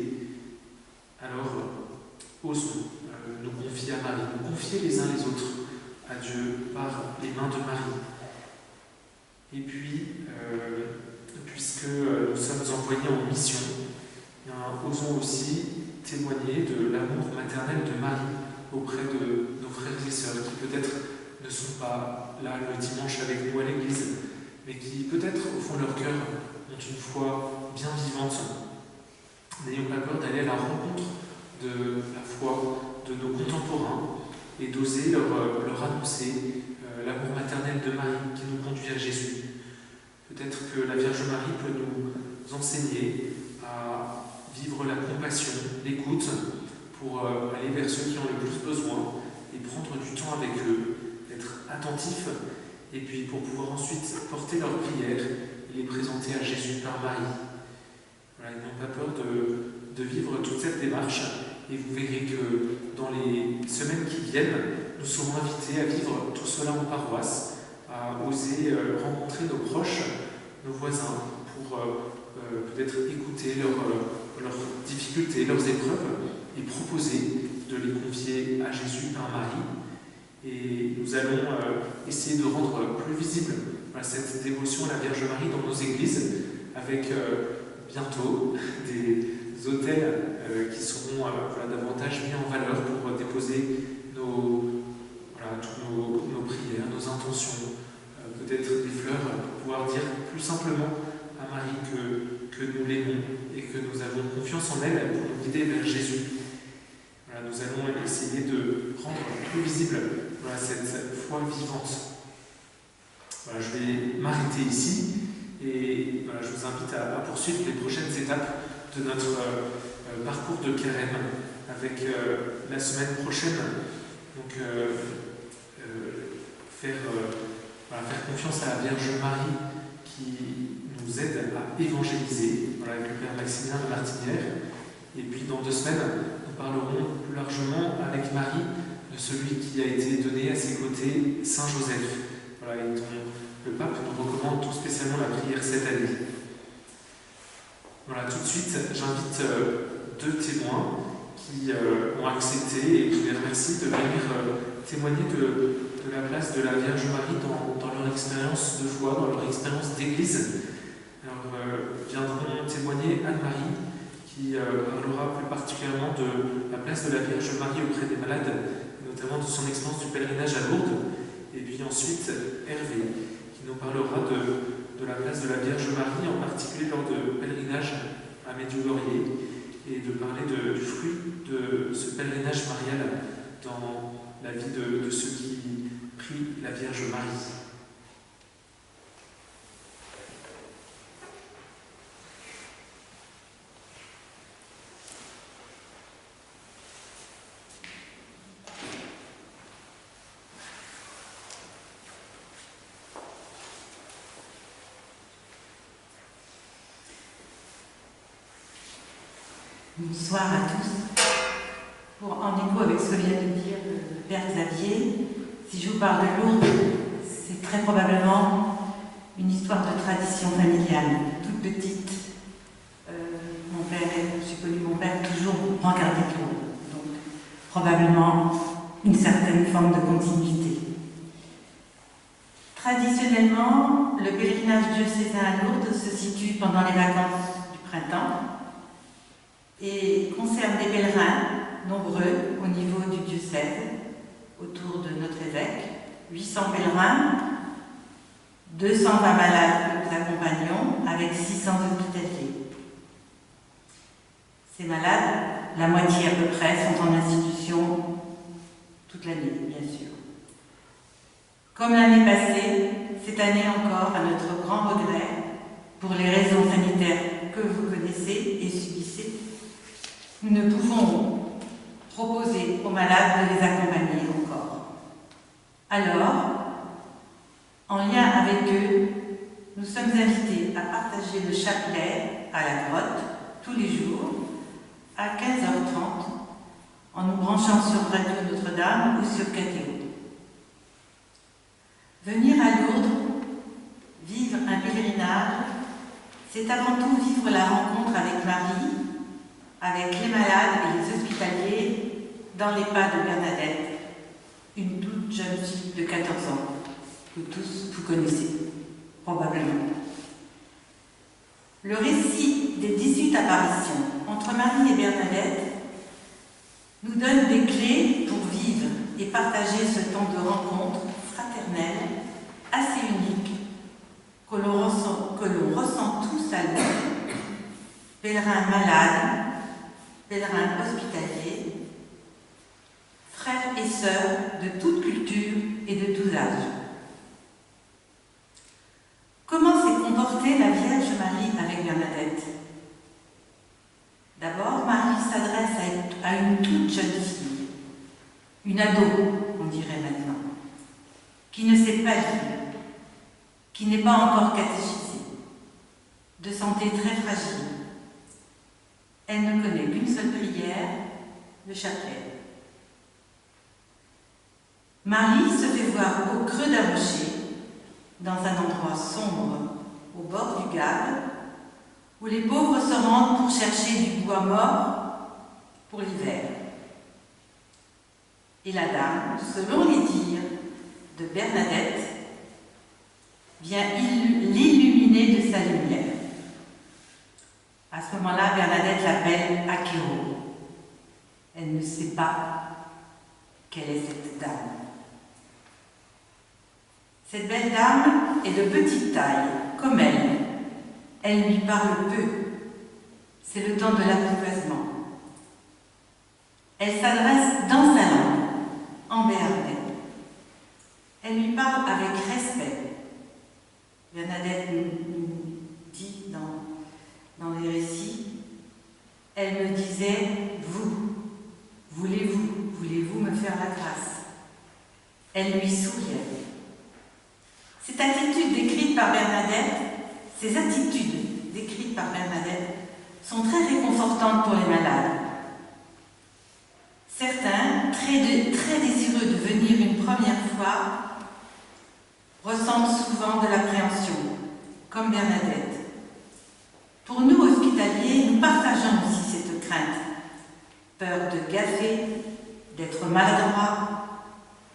Alors, osons nous confier à Marie, nous confier les uns les autres à Dieu par les mains de Marie. Et puis, puisque nous sommes envoyés en mission, osons aussi témoigner de l'amour maternel de Marie auprès de nos frères et sœurs qui peut-être ne sont pas là le dimanche avec nous à l'église, mais qui peut-être au fond de leur cœur ont une foi bien vivante. N'ayons pas peur d'aller à la rencontre de la foi de nos contemporains et d'oser leur annoncer l'amour maternel de Marie qui nous conduit à Jésus. Peut-être que la Vierge Marie peut nous enseigner à vivre la compassion, l'écoute, pour aller vers ceux qui ont le plus besoin et prendre du temps avec eux, être attentif, et puis pour pouvoir ensuite porter leurs prières et les présenter à Jésus par Marie. Voilà, n'ayons pas peur de vivre toute cette démarche, et vous verrez que dans les semaines qui viennent, nous serons invités à vivre tout cela en paroisse, à oser rencontrer nos proches, nos voisins, pour peut-être écouter leurs difficultés, leurs épreuves, et proposer de les confier à Jésus par Marie. Et nous allons essayer de rendre plus visible cette dévotion à la Vierge Marie dans nos églises, avec bientôt des autels qui seront davantage mis en valeur pour déposer toutes nos prières, nos intentions, peut-être des fleurs, pour pouvoir dire plus simplement à Marie que nous l'aimons et que nous avons confiance en elle pour nous guider vers Jésus. Voilà, nous allons essayer de rendre plus visible cette foi vivante. Voilà, je vais m'arrêter ici et je vous invite à poursuivre les prochaines étapes de notre parcours de carême avec la semaine prochaine. Donc, faire confiance à la Vierge Marie qui nous aide à évangéliser, avec le Père Maximilien de Martinière. Et puis dans 2 semaines, nous parlerons plus largement avec Marie de de celui qui a été donné à ses côtés, Saint Joseph, voilà, et dont le pape nous recommande tout spécialement la prière cette année. Voilà, tout de suite, j'invite deux témoins qui ont accepté, et je les remercie de venir témoigner de la place de la Vierge Marie dans leur expérience de foi, dans leur expérience d'église. Alors, viendront témoigner Anne-Marie, qui parlera plus particulièrement de la place de la Vierge Marie auprès des malades, notamment de son expérience du pèlerinage à Lourdes. Et puis ensuite, Hervé, qui nous parlera de la place de la Vierge Marie, en particulier lors de pèlerinage à Medjugorje, et de parler du fruit de ce pèlerinage marial dans la vie de ceux qui prient la Vierge Marie. Bonsoir à tous. En écho avec ce que vient de dire le Père Xavier, si je vous parle de Lourdes, c'est très probablement une histoire de tradition familiale, toute petite. J'ai connu mon père toujours regardé de Lourdes, donc probablement une certaine forme de continuité. Traditionnellement, le pèlerinage diocésain à Lourdes se situe pendant les vacances du printemps et concerne des pèlerins nombreux au niveau du diocèse, autour de notre évêque, 800 pèlerins, 220 malades que nous accompagnons, avec 600 hospitaliers. Ces malades, la moitié à peu près, sont en institution toute l'année, bien sûr. Comme l'année passée, cette année encore, à notre grand regret, pour les raisons sanitaires que vous connaissez et subissez, nous ne pouvons proposer aux malades de les accompagner encore. Alors, en lien avec eux, nous sommes invités à partager le chapelet à la grotte tous les jours à 15h30 en nous branchant sur Radio Notre-Dame ou sur KTO. Venir à Lourdes, vivre un pèlerinage, c'est avant tout vivre la rencontre avec Marie, avec les malades et les hospitaliers dans les pas de Bernadette, une toute jeune fille de 14 ans, que tous vous connaissez, probablement. Le récit des 18 apparitions entre Marie et Bernadette nous donne des clés pour vivre et partager ce temps de rencontre fraternelle, assez unique, que l'on ressent tous à Lourdes, pèlerins malades, pèlerins hospitaliers, frères et sœurs de toute culture et de tous âges. Comment s'est comportée la Vierge Marie avec Bernadette? D'abord, Marie s'adresse à une toute jeune fille, une ado, on dirait maintenant, qui ne sait pas lire, qui n'est pas encore catéchisée, de santé très fragile. Elle ne connaît qu'une seule prière, le chapelet. Marie se fait voir au creux d'un rocher, dans un endroit sombre, au bord du Gave, où les pauvres se rendent pour chercher du bois mort pour l'hiver. Et la dame, selon les dires de Bernadette, vient l'illuminer de sa lumière. À ce moment-là, Bernadette l'appelle Achéro. Elle ne sait pas quelle est cette dame. Cette belle dame est de petite taille, comme elle. Elle lui parle peu. C'est le temps de l'apprivoisement. Elle s'adresse dans sa langue, en béarnais. Elle lui parle avec respect. Bernadette nous dit dans les récits, elle me disait « Vous, voulez-vous me faire la grâce ?» Elle lui souriait. Cette attitude décrite par Bernadette, ces attitudes décrites par Bernadette sont très réconfortantes pour les malades. Certains très désireux de venir une première fois ressentent souvent de l'appréhension, comme Bernadette. Pour nous, hospitaliers, nous partageons aussi cette crainte. Peur de gaffer, d'être maladroit,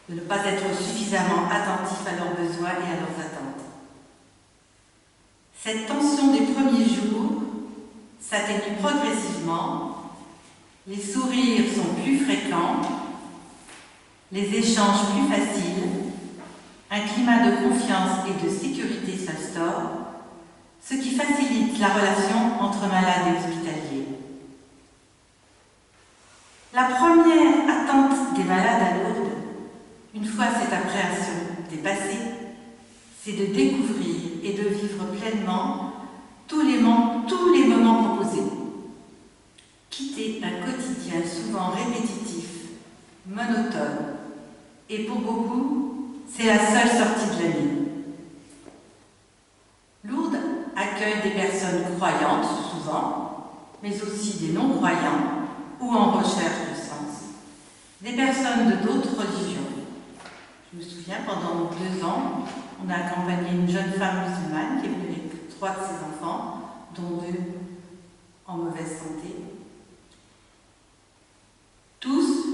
de ne pas être suffisamment attentif à leurs besoins et à leurs attentes. Cette tension des premiers jours s'atténue progressivement, les sourires sont plus fréquents, les échanges plus faciles, un climat de confiance et de sécurité s'instaure, ce qui facilite la relation entre malades et hospitaliers. La première attente des malades à Lourdes, une fois cette appréhension dépassée, c'est de découvrir et de vivre pleinement tous les moments proposés. Quitter un quotidien souvent répétitif, monotone, et pour beaucoup, c'est la seule sortie de l'année. Lourdes accueille des personnes croyantes, souvent, mais aussi des non-croyants ou en recherche de sens, des personnes de d'autres religions. Je me souviens, pendant 2 ans, on a accompagné une jeune femme musulmane qui est venue avec 3 de ses enfants, dont 2 en mauvaise santé. Tous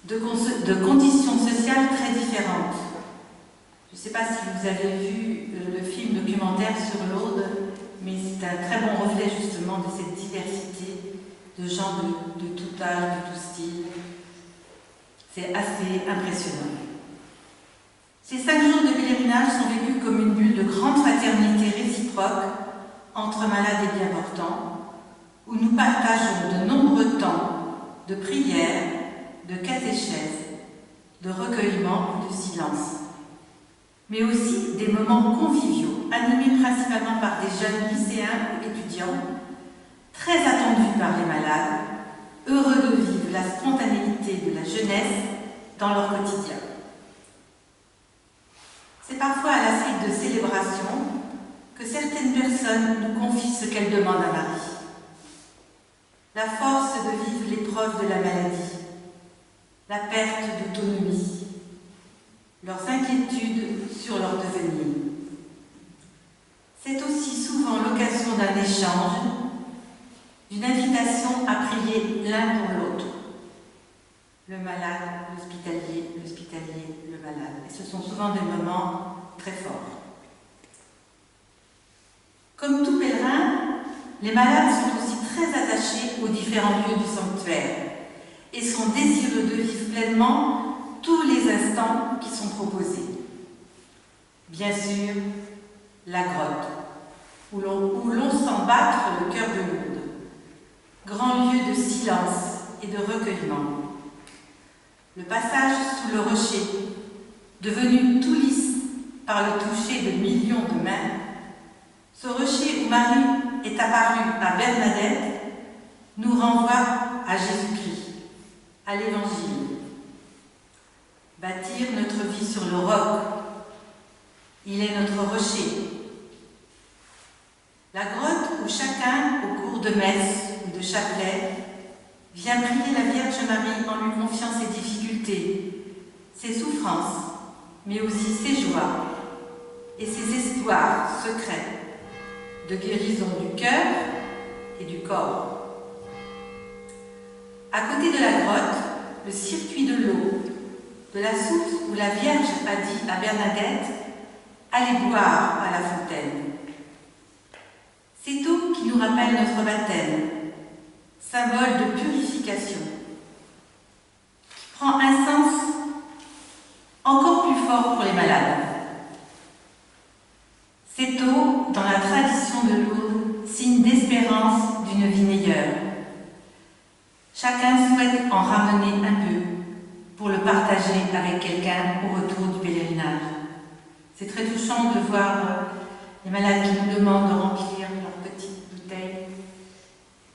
de conditions sociales très différentes. Je ne sais pas si vous avez vu le film documentaire sur Lourdes, mais c'est un très bon reflet justement de cette diversité de gens de tout âge, de tout style. C'est assez impressionnant. Ces 5 jours de pèlerinage sont vécus comme une bulle de grande fraternité réciproque entre malades et bien portants, où nous partageons de nombreux temps de prière, de catéchèse, de recueillement ou de silence, mais aussi des moments conviviaux, animés principalement par des jeunes lycéens ou étudiants, très attendus par les malades, heureux de vivre la spontanéité de la jeunesse dans leur quotidien. C'est parfois à la suite de célébrations que certaines personnes nous confient ce qu'elles demandent à Marie. La force de vivre l'épreuve de la maladie, la perte d'autonomie, leurs inquiétudes sur leur devenir. C'est aussi souvent l'occasion d'un échange, d'une invitation à prier l'un pour l'autre. Le malade, l'hospitalier, le malade. Et ce sont souvent des moments très forts. Comme tout pèlerin, les malades sont aussi très attachés aux différents lieux du sanctuaire et sont désireux de vivre pleinement tous les instants qui sont proposés. Bien sûr, la grotte, où l'on sent battre le cœur de Lourdes, grand lieu de silence et de recueillement. Le passage sous le rocher, devenu tout lisse par le toucher de millions de mains, ce rocher où Marie est apparue à Bernadette, nous renvoie à Jésus-Christ, à l'Évangile. Bâtir notre vie sur le roc, il est notre rocher. La grotte où chacun, au cours de messe ou de chapelet, vient prier la Vierge Marie en lui confiant ses difficultés, ses souffrances, mais aussi ses joies et ses espoirs secrets de guérison du cœur et du corps. À côté de la grotte, le circuit de l'eau, de la source où la Vierge a dit à Bernadette « Allez boire à la fontaine ». Cette eau qui nous rappelle notre baptême, symbole de purification, qui prend un sens encore plus fort pour les malades. Cette eau, dans la tradition de Lourdes, signe d'espérance d'une vie meilleure. Chacun souhaite en ramener un peu pour le partager avec quelqu'un au retour du pèlerinage. C'est très touchant de voir les malades qui nous demandent de remplir leurs petites bouteilles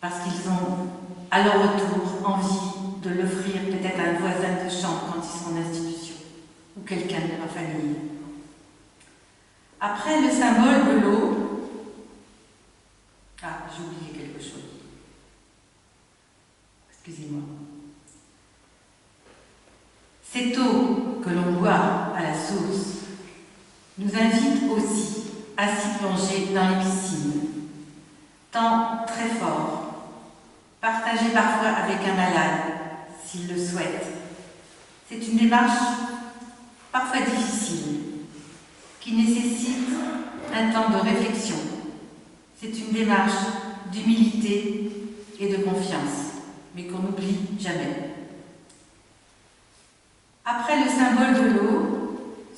parce qu'ils ont à leur retour envie de l'offrir peut-être à un voisin de chambre quand ils sont en institution ou quelqu'un de leur famille. Après le symbole de l'eau, j'ai oublié quelque chose. Excusez-moi. Cette eau que l'on boit à la source nous invite aussi à s'y plonger dans les piscines. Temps très fort, partagé parfois avec un malade, s'il le souhaite. C'est une démarche parfois difficile, qui nécessite un temps de réflexion. C'est une démarche d'humilité et de confiance, mais qu'on n'oublie jamais. Après le symbole de l'eau,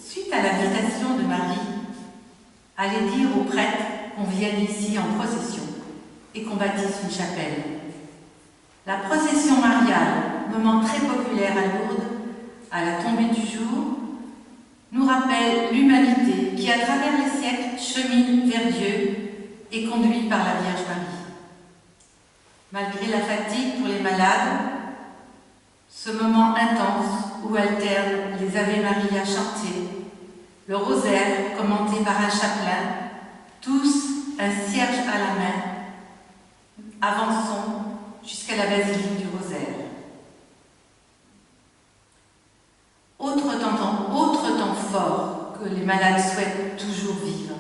suite à l'invitation de Marie, allez dire aux prêtres qu'on vienne ici en procession et qu'on bâtisse une chapelle. La procession mariale, moment très populaire à Lourdes, à la tombée du jour, nous rappelle l'humanité qui, à travers les siècles, chemine vers Dieu et conduit par la Vierge Marie. Malgré la fatigue pour les malades, ce moment intense où alternent les Ave Maria chantés, le rosaire commenté par un chapelain, tous un cierge à la main, avançons jusqu'à la basilique du rosaire. Autre temps fort que les malades souhaitent toujours vivre,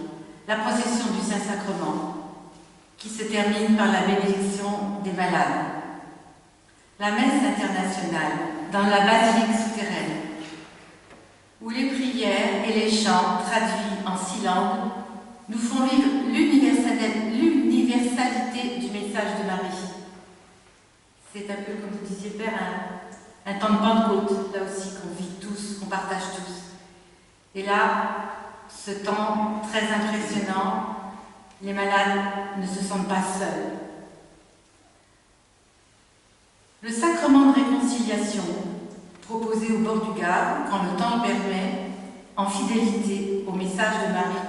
la procession du Saint-Sacrement, qui se termine par la bénédiction des malades. La messe internationale dans la basilique souterraine, où les prières et les chants traduits en 6 langues nous font vivre l'universalité du message de Marie. C'est un peu, comme vous disiez, Père, un temps de Pentecôte, là aussi, qu'on vit tous, qu'on partage tous. Et là, ce temps très impressionnant, les malades ne se sentent pas seuls. Le sacrement de réconciliation, proposé au bord du Gave, quand le temps le permet, en fidélité au message de Marie,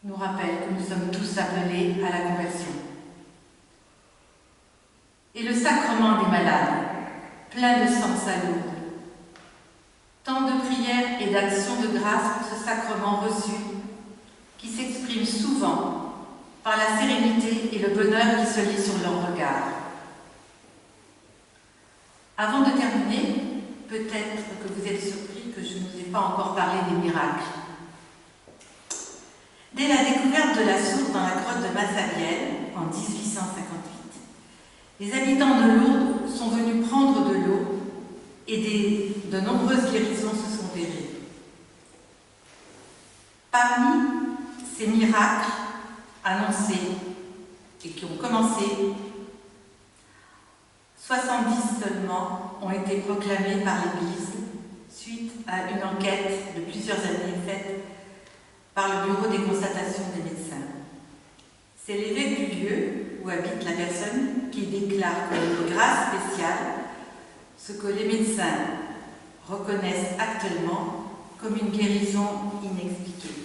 nous rappelle que nous sommes tous appelés à la conversion. Et le sacrement des malades, plein de sens à Lourdes. Tant de prières et d'actions de grâce pour ce sacrement reçu, qui s'exprime souvent par la sérénité et le bonheur qui se lit sur leur regard. Avant de terminer, peut-être que vous êtes surpris que je ne vous ai pas encore parlé des miracles. Dès la découverte de la source dans la grotte de Massabielle, en 1858, les habitants de Lourdes sont venus prendre de l'eau et de nombreuses guérisons se sont opérées. Parmi ces miracles annoncés et qui ont commencé, 70 seulement ont été proclamés par l'Église suite à une enquête de plusieurs années faite par le Bureau des constatations des médecins. C'est l'évêque du lieu où habite la personne qui déclare comme une grâce spéciale ce que les médecins reconnaissent actuellement comme une guérison inexpliquée.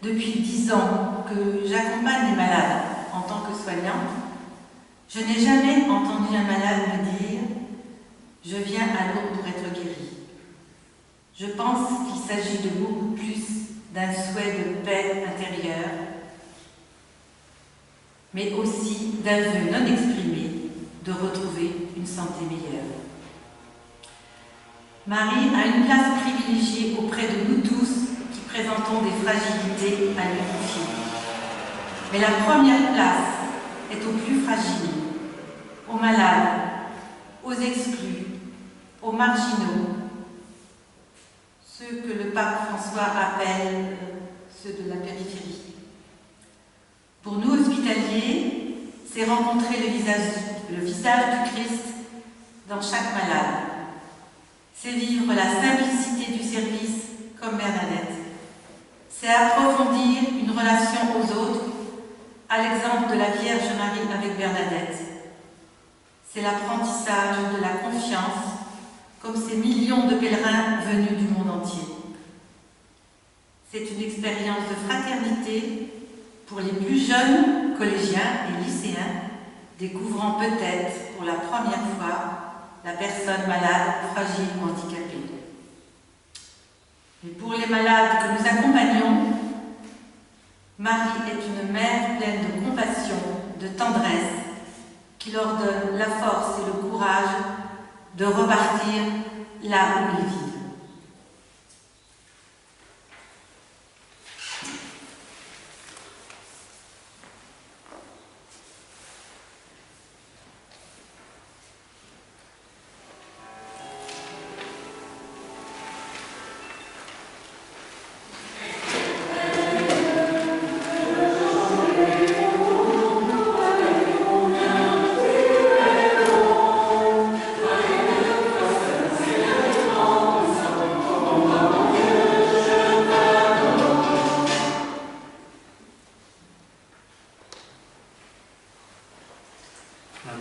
Depuis 10 ans que j'accompagne les malades en tant que soignante, je n'ai jamais entendu un malade me dire « Je viens à Lourdes pour être guéri ». Je pense qu'il s'agit de beaucoup plus d'un souhait de paix intérieure, mais aussi d'un vœu non exprimé de retrouver une santé meilleure. Marie a une place privilégiée auprès de nous tous qui présentons des fragilités à lui confier. Mais la première place est aux plus fragiles, aux malades, aux exclus, aux marginaux, ceux que le pape François appelle ceux de la périphérie. Pour nous, hospitaliers, c'est rencontrer le visage du Christ dans chaque malade. C'est vivre la simplicité du service comme Bernadette. C'est approfondir une relation aux autres, à l'exemple de la Vierge Marie avec Bernadette. C'est l'apprentissage de la confiance, comme ces millions de pèlerins venus du monde entier. C'est une expérience de fraternité pour les plus jeunes collégiens et lycéens, découvrant peut-être pour la première fois la personne malade, fragile ou handicapée. Mais pour les malades que nous accompagnons, Marie est une mère pleine de compassion, de tendresse, qui leur donne la force et le courage de repartir là où ils vivent.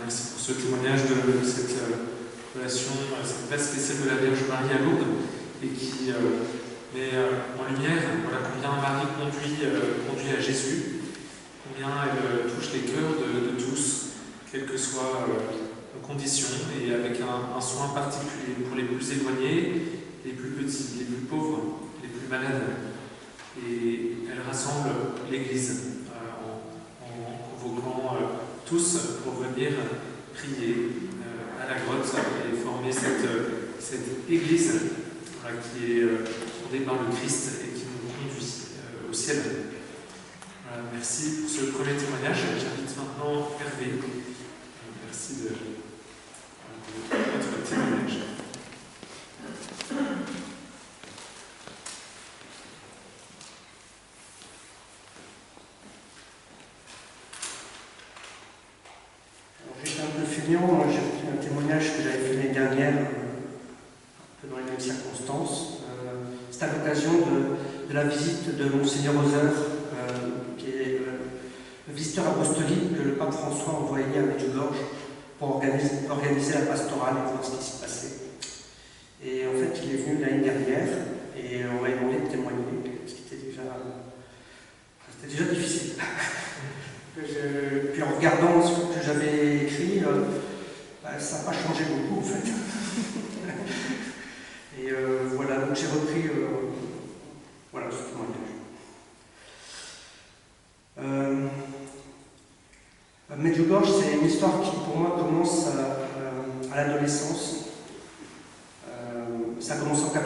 Merci pour ce témoignage de cette relation, cette place spéciale de la Vierge Marie à Lourdes et qui met en lumière combien Marie conduit à Jésus, combien elle touche les cœurs de tous, quelles que soient nos conditions, et avec un soin particulier pour les plus éloignés, les plus petits, les plus pauvres, les plus malades. Et elle rassemble l'Église en convoquant tous pour venir prier à la grotte et former cette Église qui est fondée par le Christ et qui nous conduit au ciel. Merci pour ce premier témoignage. J'invite maintenant Hervé. Merci de votre témoignage. J'étais un peu feignant, moi j'ai pris un témoignage que j'avais fait l'année dernière, un peu dans les mêmes circonstances. C'est à l'occasion de la visite de Monseigneur Ozer, qui est le visiteur apostolique que le pape François a envoyé à Medjugorje pour organiser la pastorale et voir ce qui se passait. Et en fait, il est venu l'année dernière et on m'a demandé de témoigner, ce qui était déjà difficile. Puis en regardant ce que j'avais écrit, ça n'a pas changé beaucoup en fait. Et voilà, donc j'ai repris ce témoignage. Medjugorje, c'est une histoire qui pour moi commence à l'adolescence. Ça commence en 81,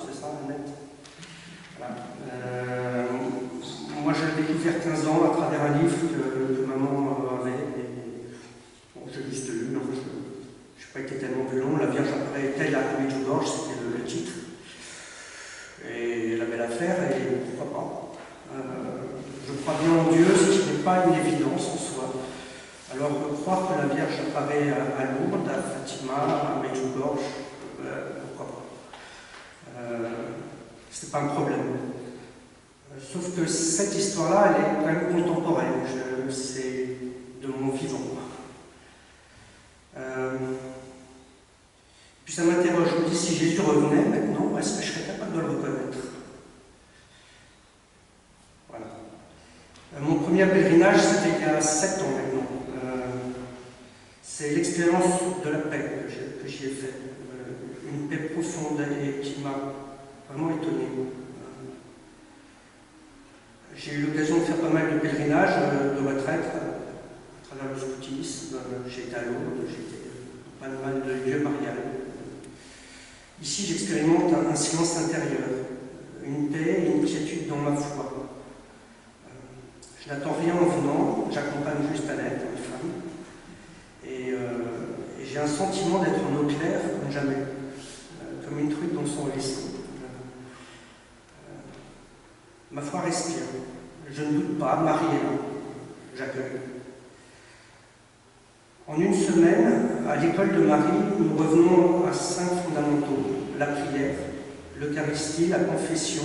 c'est ça, Annette? Voilà. Moi, je l'ai découvert 15 ans à travers un livre que maman avait. J'ai juste lu, je n'ai pas été tellement plus long. La Vierge apparaît-elle à Medjugorje, c'était le titre. Et la belle affaire, et pourquoi pas. Je crois bien en Dieu, ce qui n'est pas une évidence en soi. Alors, croire que la Vierge apparaît à Lourdes, à Fatima, à Medjugorje, pourquoi pas. C'est pas un problème. Sauf que cette histoire-là, elle est quand même contemporaine. C'est de mon vivant. Puis ça m'interroge. Je me dis, si Jésus revenait maintenant, est-ce que je serais capable de le reconnaître? Voilà. Mon premier pèlerinage, c'était il y a 7 ans maintenant. C'est l'expérience de la paix que j'y ai faite. Une paix profonde et qui m'a vraiment étonné. J'ai eu l'occasion de faire pas mal de pèlerinages, de retraite, à travers le scoutisme. J'ai été à Lourdes, j'ai été pas mal de lieux mariales. Ici, j'expérimente un silence intérieur, une paix et une quiétude dans ma foi. Je n'attends rien en venant, j'accompagne juste Annette, ma femme. Et j'ai un sentiment d'être en eau claire comme jamais, comme une truite dans son ruisseau. Ma foi respire. Je ne doute pas, Marie est là. J'accueille. En une semaine, à l'école de Marie, nous revenons à 5 fondamentaux. La prière, l'Eucharistie, la confession,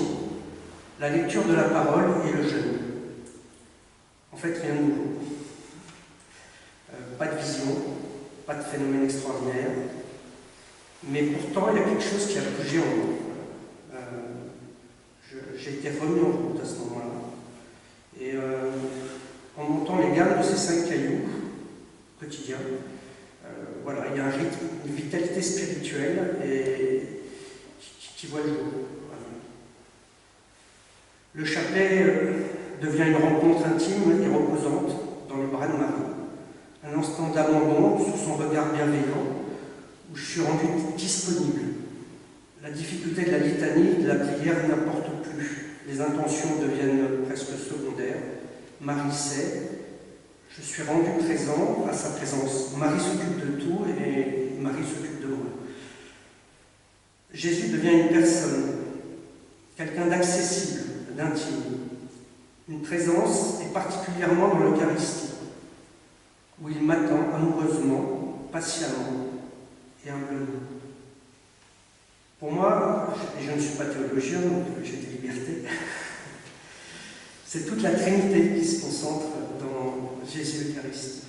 la lecture de la parole et le jeûne. En fait, rien de nouveau. Pas de vision, pas de phénomène extraordinaire. Mais pourtant, il y a quelque chose qui a bougé en moi. J'ai été remis en route à ce moment-là. Et en montant les gammes de ces 5 cailloux quotidiens, voilà, il y a un rythme, une vitalité spirituelle et qui voit le jour. Voilà. Le chapelet devient une rencontre intime et reposante dans les bras de Marie. Un instant d'abandon sous son regard bienveillant, où je suis rendu disponible. La difficulté de la litanie, de la prière n'importe plus. Les intentions deviennent presque secondaires. Marie sait, je suis rendu présent à sa présence. Marie s'occupe de tout et Marie s'occupe de moi. Jésus devient une personne, quelqu'un d'accessible, d'intime. Une présence, et particulièrement dans l'Eucharistie, où il m'attend amoureusement, patiemment et humblement. Pour moi, et je ne suis pas théologien, donc j'ai des libertés, c'est toute la Trinité qui se concentre dans Jésus Eucharistie,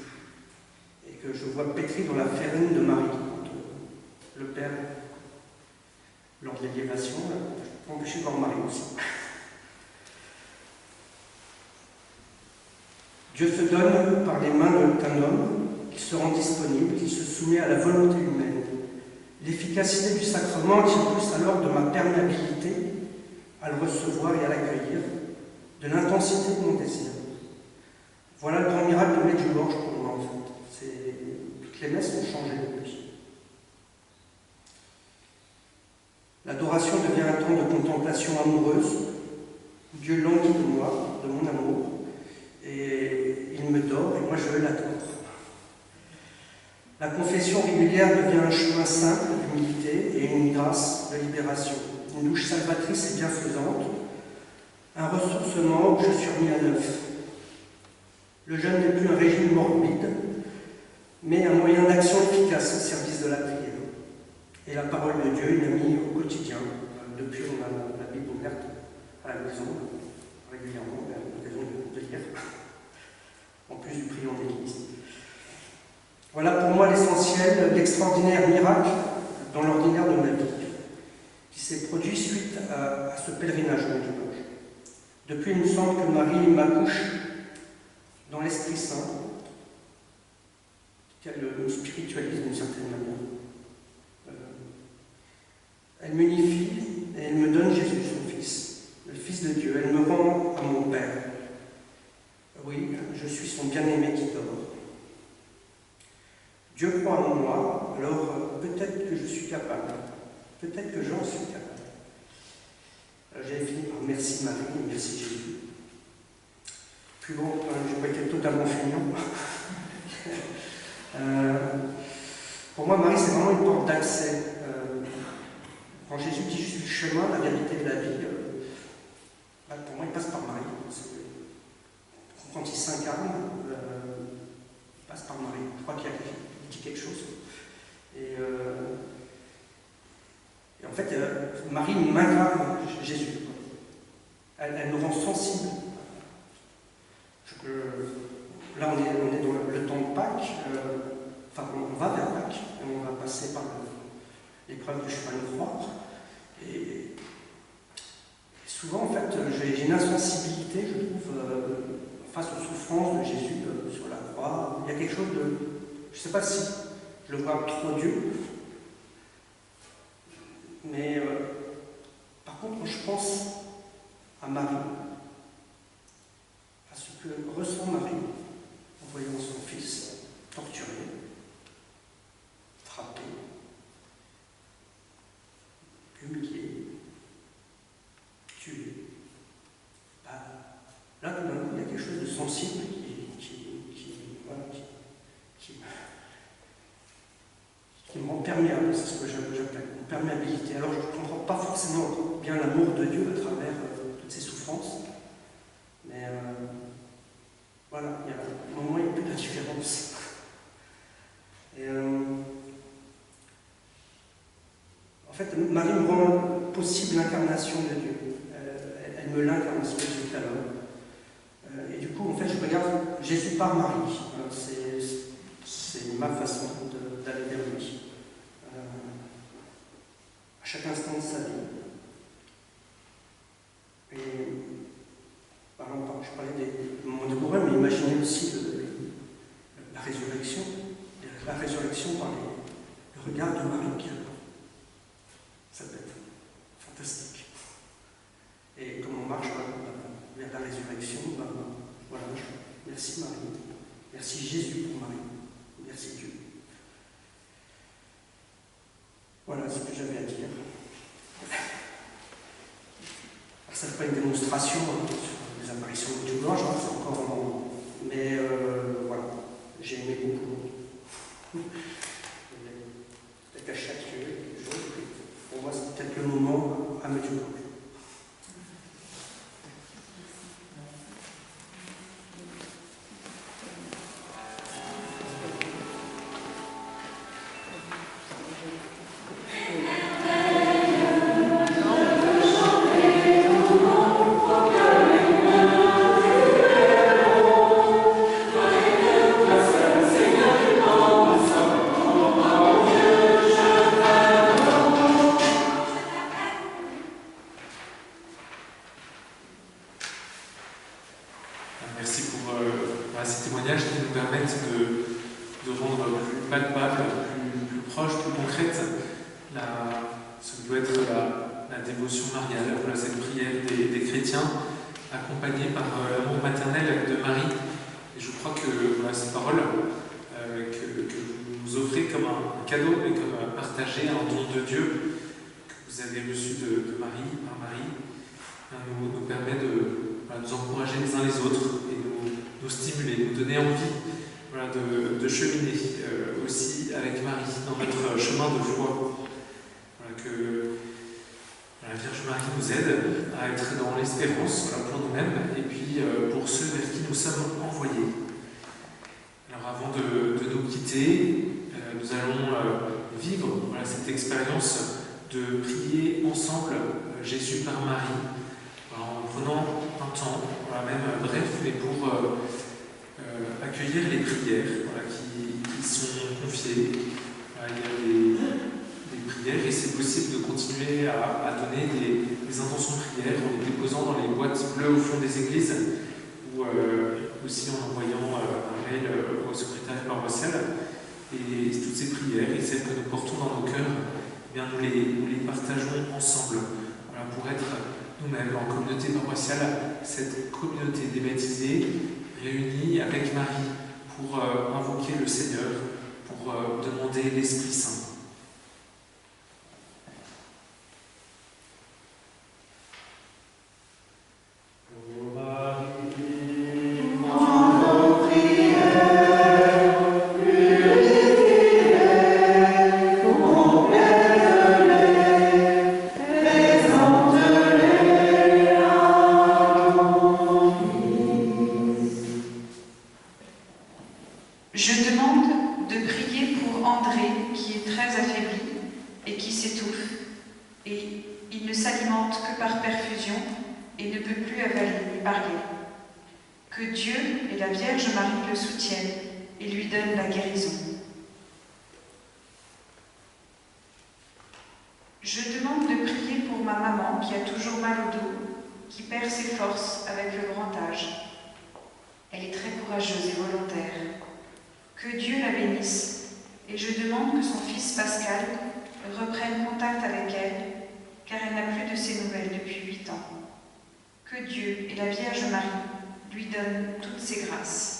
et que je vois pétri dans la farine de Marie, entre le Père, lors de l'élévation, je peux empêcher de voir Marie aussi. Dieu se donne par les mains d'un homme qui se rend disponible, qui se soumet à la volonté humaine. L'efficacité du sacrement tient plus alors de ma perméabilité à le recevoir et à l'accueillir, de l'intensité de mon désir. Voilà le grand miracle de Medjugorje pour moi, en fait. Toutes les messes ont changé depuis. L'adoration devient un temps de contemplation amoureuse, où Dieu languit de moi, de mon amour, et il me dort, et moi je veux l'attendre. La confession régulière devient un chemin simple d'humilité et une grâce de libération, une douche salvatrice et bienfaisante, un ressourcement où je suis remis à neuf. Le jeûne n'est plus un régime morbide, mais un moyen d'action efficace au service de la prière. Et la parole de Dieu, une amie au quotidien. Depuis, on a la Bible ouverte à la maison, régulièrement, on a l'occasion de lire, en plus du priant d'église. Voilà pour moi l'essentiel d'extraordinaires miracles dans l'ordinaire de ma vie, qui s'est produit suite à ce pèlerinage au Medjugorje. Depuis, il me semble que Marie m'accouche dans l'Esprit Saint, qu'elle me spiritualise d'une certaine manière. Elle m'unifie et elle me donne Jésus, son Fils, le Fils de Dieu. Elle me rend à mon Père. Oui, je suis son bien-aimé qui dort. Dieu croit en moi, alors peut-être que je suis capable, peut-être que j'en suis capable. J'ai fini par merci Marie et merci Jésus. Puis bon, je n'ai pas été totalement feignant. Pour moi, Marie, c'est vraiment une porte d'accès. Quand Jésus dit « je suis le chemin, la vérité de la vie », pour moi, il passe par Marie. Quand il s'incarne, il passe par Marie. Je crois qu'il dit quelque chose. Et en fait, Marie m'incarne Jésus. Elle me rend sensible. Là, on est dans le temps de Pâques. On va vers Pâques. Et on va passer par l'épreuve du chemin de croix. Et souvent, en fait, j'ai une insensibilité, je trouve, face aux souffrances de Jésus sur la croix. Il y a quelque chose de... Je ne sais pas si je le vois trop Dieu, mais par contre, je pense à Marie, à ce que ressent Marie en voyant son fils torturé, frappé, humilié, tué. Là, tout d'un coup, il y a quelque chose de sensible qui me rend perméable, c'est ce que j'appelle une perméabilité. Alors, je ne comprends pas forcément bien l'amour de Dieu à travers toutes ces souffrances, mais voilà, il y a un moment, il n'y a plus d'indifférence. Et en fait, Marie me rend possible l'incarnation de Dieu. Elle me l'incarne, ce que j'ai dit alors. Et du coup, en fait, je regarde Jésus par Marie. C'est ma façon d'aller vers lui. À chaque instant de sa vie. Et par exemple, je parlais des moments douloureux, mais imaginez aussi la résurrection. La résurrection par le regard de Marie qui a. Ça peut être fantastique. Et comme on marche vers la résurrection, voilà, merci Marie, merci Jésus pour Marie, merci Dieu. Voilà ce que j'avais à dire. Alors, ça n'est pas une démonstration sur les apparitions de Toulouse, c'est encore un moment. Mais voilà, j'ai aimé beaucoup. Peut-être à chaque jour, pour moi c'est peut-être le moment à me dire. Merci pour ces témoignages qui nous permettent de rendre plus palpable, plus proche, plus concrète ce que doit être la dévotion mariale, cette prière des chrétiens, accompagnée par l'amour maternel de Marie. Et je crois que ces paroles que vous nous offrez comme un cadeau et comme partagé, un don de Dieu que vous avez reçu de Marie, par Marie, nous permet de nous encourager les uns les autres et nous stimuler, nous donner envie de cheminer aussi avec Marie dans notre chemin de foi. Que la Vierge Marie nous aide à être dans l'espérance pour nous-mêmes et puis pour ceux vers qui nous sommes envoyés. Alors avant de nous quitter, nous allons vivre cette expérience de prier ensemble Jésus par Marie, en prenant un temps, même bref, mais pour accueillir les prières qui sont confiées. Il y a des prières et c'est possible de continuer à donner des intentions de prière en les déposant dans les boîtes bleues au fond des églises ou aussi en envoyant un mail au secrétariat paroissial. Et toutes ces prières et celles que nous portons dans nos cœurs, nous les partageons ensemble pour être nous-mêmes en communauté paroissiale, cette communauté des baptisés réunie avec Marie pour invoquer le Seigneur, pour demander l'Esprit Saint. Je demande de prier pour André, qui est très affaibli et qui s'étouffe, et il ne s'alimente que par perfusion et ne peut plus avaler ni parler. Que Dieu et la Vierge Marie le soutiennent et lui donnent la guérison. Je demande de prier pour ma maman qui a toujours mal au dos, qui perd ses forces avec le grand âge. Elle est très courageuse et volontaire. Que Dieu la bénisse, et je demande que son fils Pascal reprenne contact avec elle, car elle n'a plus de ses nouvelles depuis 8 ans. Que Dieu et la Vierge Marie lui donnent toutes ses grâces.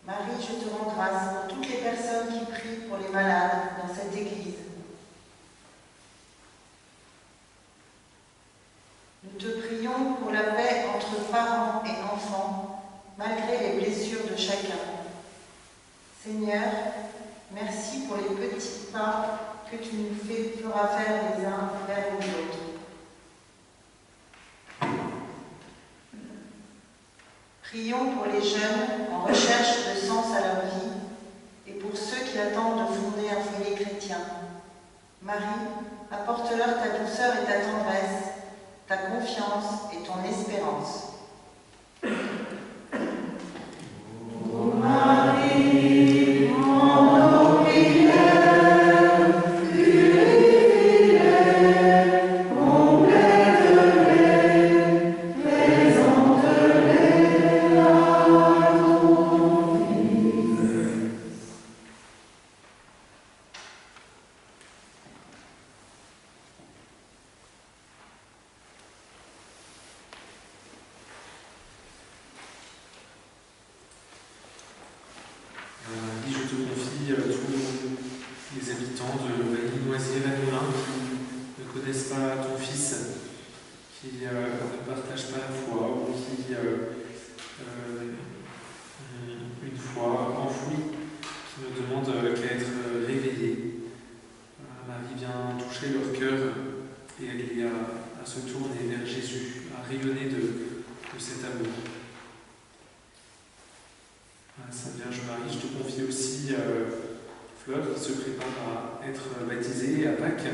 Marie, je te rends grâce pour toutes les personnes qui prient pour les malades dans cette église. Nous te prions pour la paix entre parents et enfants, malgré les blessures de chacun. Seigneur, merci pour les petits pas que tu nous feras faire les uns vers les autres. Prions pour les jeunes en recherche de sens à leur vie et pour ceux qui attendent de fonder un foyer chrétien. Marie, apporte-leur ta douceur et ta tendresse, ta confiance et ton espérance. Ô Marie, en nos prières, purifie-les, complète-les, qui ne partagent pas la foi ou qui ont une foi enfouie, qui ne demandent qu'à être réveillés. Marie vient toucher leur cœur et aider à se tourner vers Jésus, à rayonner de cet amour. Sainte Vierge Marie, je te confie aussi Fleur, qui se prépare à être baptisée à Pâques,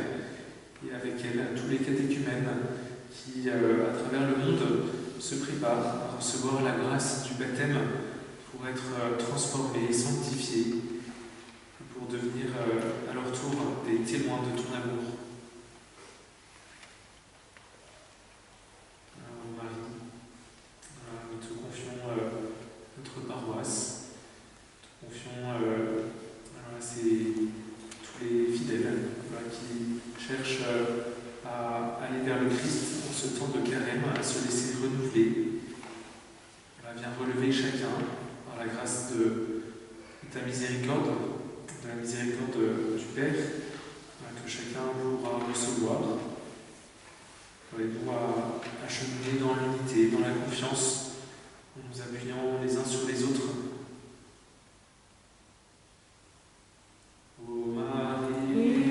et avec elle tous les catéchumènes qui, à travers le monde, se préparent à recevoir la grâce du baptême pour être transformés, sanctifiés, pour devenir à leur tour des témoins de ton amour. Marie, nous te confions notre paroisse, nous te confions tous les fidèles qui cherchent à aller vers le Christ en ce temps de carême, à se laisser renouveler. Viens relever chacun par la grâce de ta miséricorde, de la miséricorde du Père, que chacun pourra recevoir. Aide-nous à cheminer dans l'unité, dans la confiance, en nous appuyant les uns sur les autres. Ô Marie,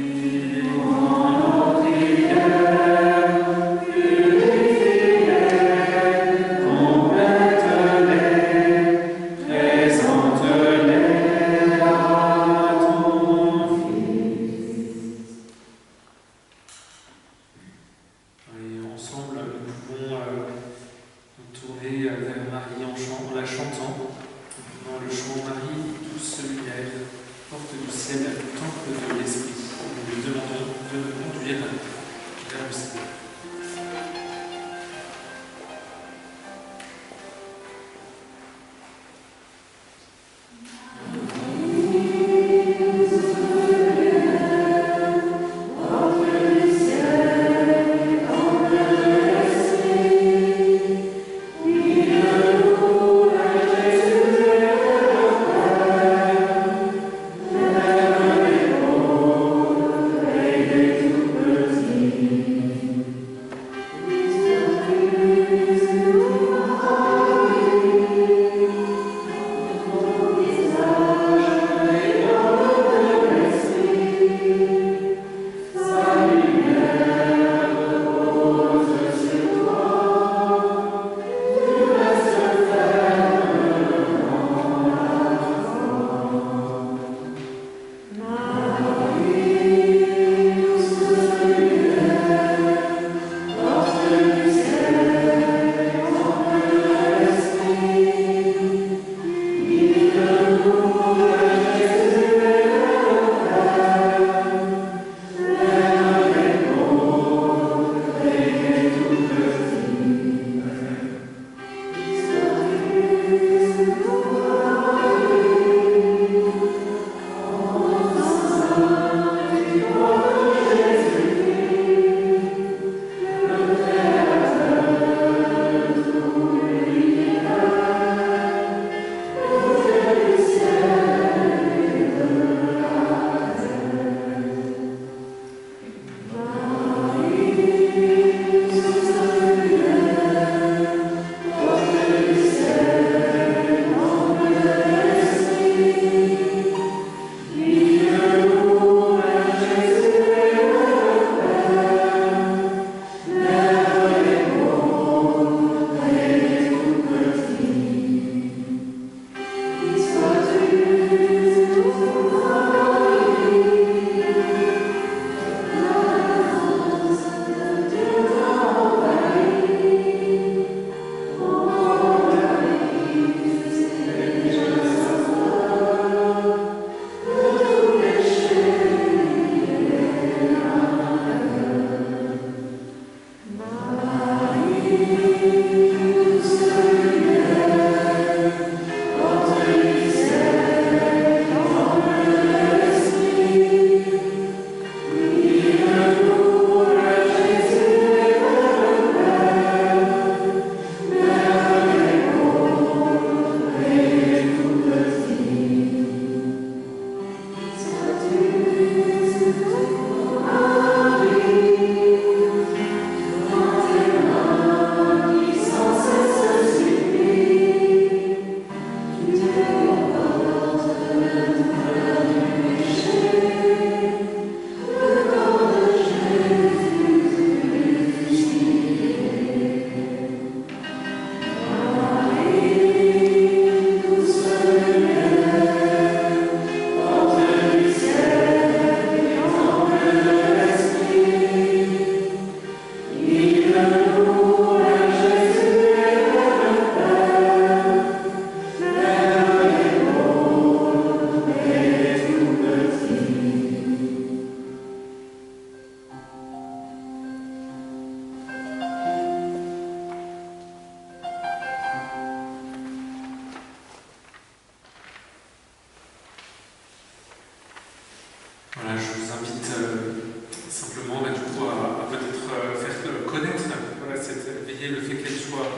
cette veillée, le fait qu'elle soit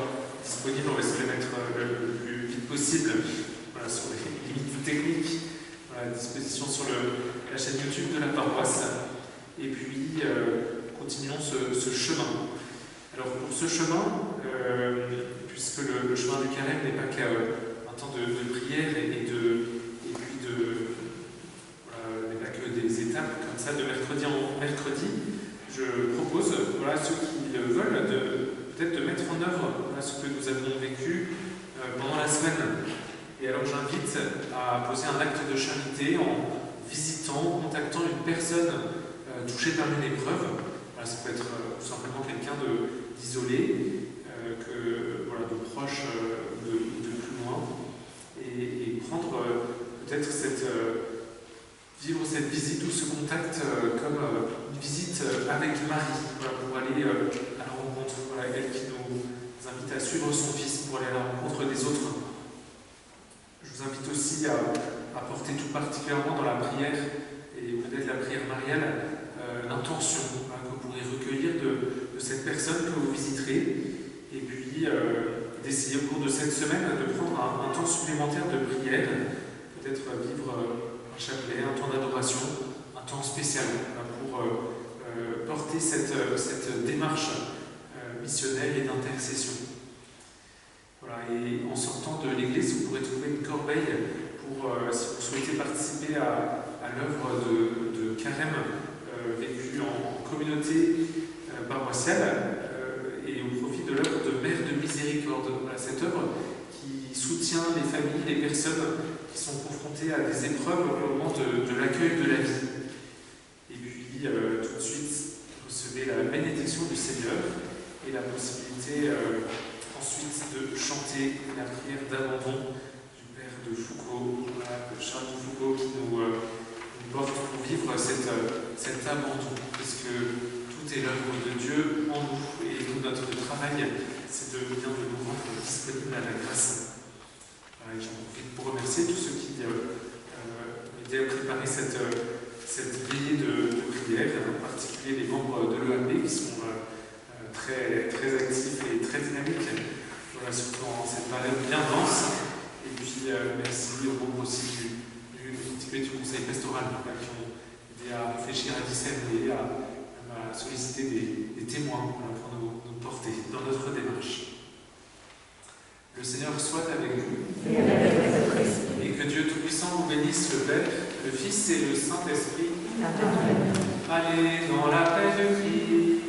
disponible, on va essayer de la mettre le plus vite possible, voilà, sur les limites techniques, voilà, à disposition sur la chaîne YouTube de la paroisse. Et puis, continuons ce chemin. Alors, pour ce chemin, puisque le chemin du carême n'est pas qu'un temps de prière et puis voilà, n'est pas que des étapes comme ça de mercredi en mercredi, je propose, voilà, ceux qui le veulent, peut-être de mettre en œuvre, voilà, ce que nous avons vécu pendant la semaine. Et alors j'invite à poser un acte de charité en visitant, contactant une personne touchée par une épreuve. Voilà, ça peut être tout simplement quelqu'un d'isolé, voilà, de proche, de plus loin, et prendre peut-être vivre cette visite ou ce contact comme une visite avec Marie, voilà, pour aller à la rencontre, voilà, elle qui nous invite à suivre son Fils pour aller à la rencontre des autres. Je vous invite aussi à porter tout particulièrement dans la prière, et peut-être la prière mariale, l'intention, voilà, que vous pourrez recueillir de cette personne que vous visiterez, et puis d'essayer au cours de cette semaine de prendre un temps supplémentaire de prière, peut-être vivre un chapelet, un temps d'adoration, un temps spécial, voilà, pour porter cette démarche missionnelle et d'intercession. Voilà, et en sortant de l'église, vous pourrez trouver une corbeille pour, si vous souhaitez participer à l'œuvre de carême vécue en communauté paroissiale, et au profit de l'œuvre de Mère de Miséricorde. Voilà, cette œuvre qui soutient les familles, les personnes qui sont confrontées à des épreuves au moment de l'accueil de la vie. Et puis, tout de suite, recevez la bénédiction du Seigneur et la possibilité ensuite de chanter la prière d'abandon du Père de Foucault, voilà, de Charles de Foucault, qui nous porte pour vivre cet abandon, parce que tout est l'œuvre de Dieu en nous, et tout notre travail, c'est de nous rendre disponibles à la grâce. Voilà, j'en profite pour remercier tous ceux qui m'aidaient à préparer cette veillée de prière, en particulier les membres de l'EAP qui sont très, très actifs et très dynamiques, voilà, surtout en cette période bien dense. Et puis merci aux membres aussi du conseil pastoral, qui ont aidé à réfléchir, à discerner, à solliciter des témoins, voilà, pour nous porter dans notre démarche. Le Seigneur soit avec vous. Et que Dieu Tout-Puissant vous bénisse, le Père, le Fils et le Saint-Esprit. Allez dans la paix de Christ.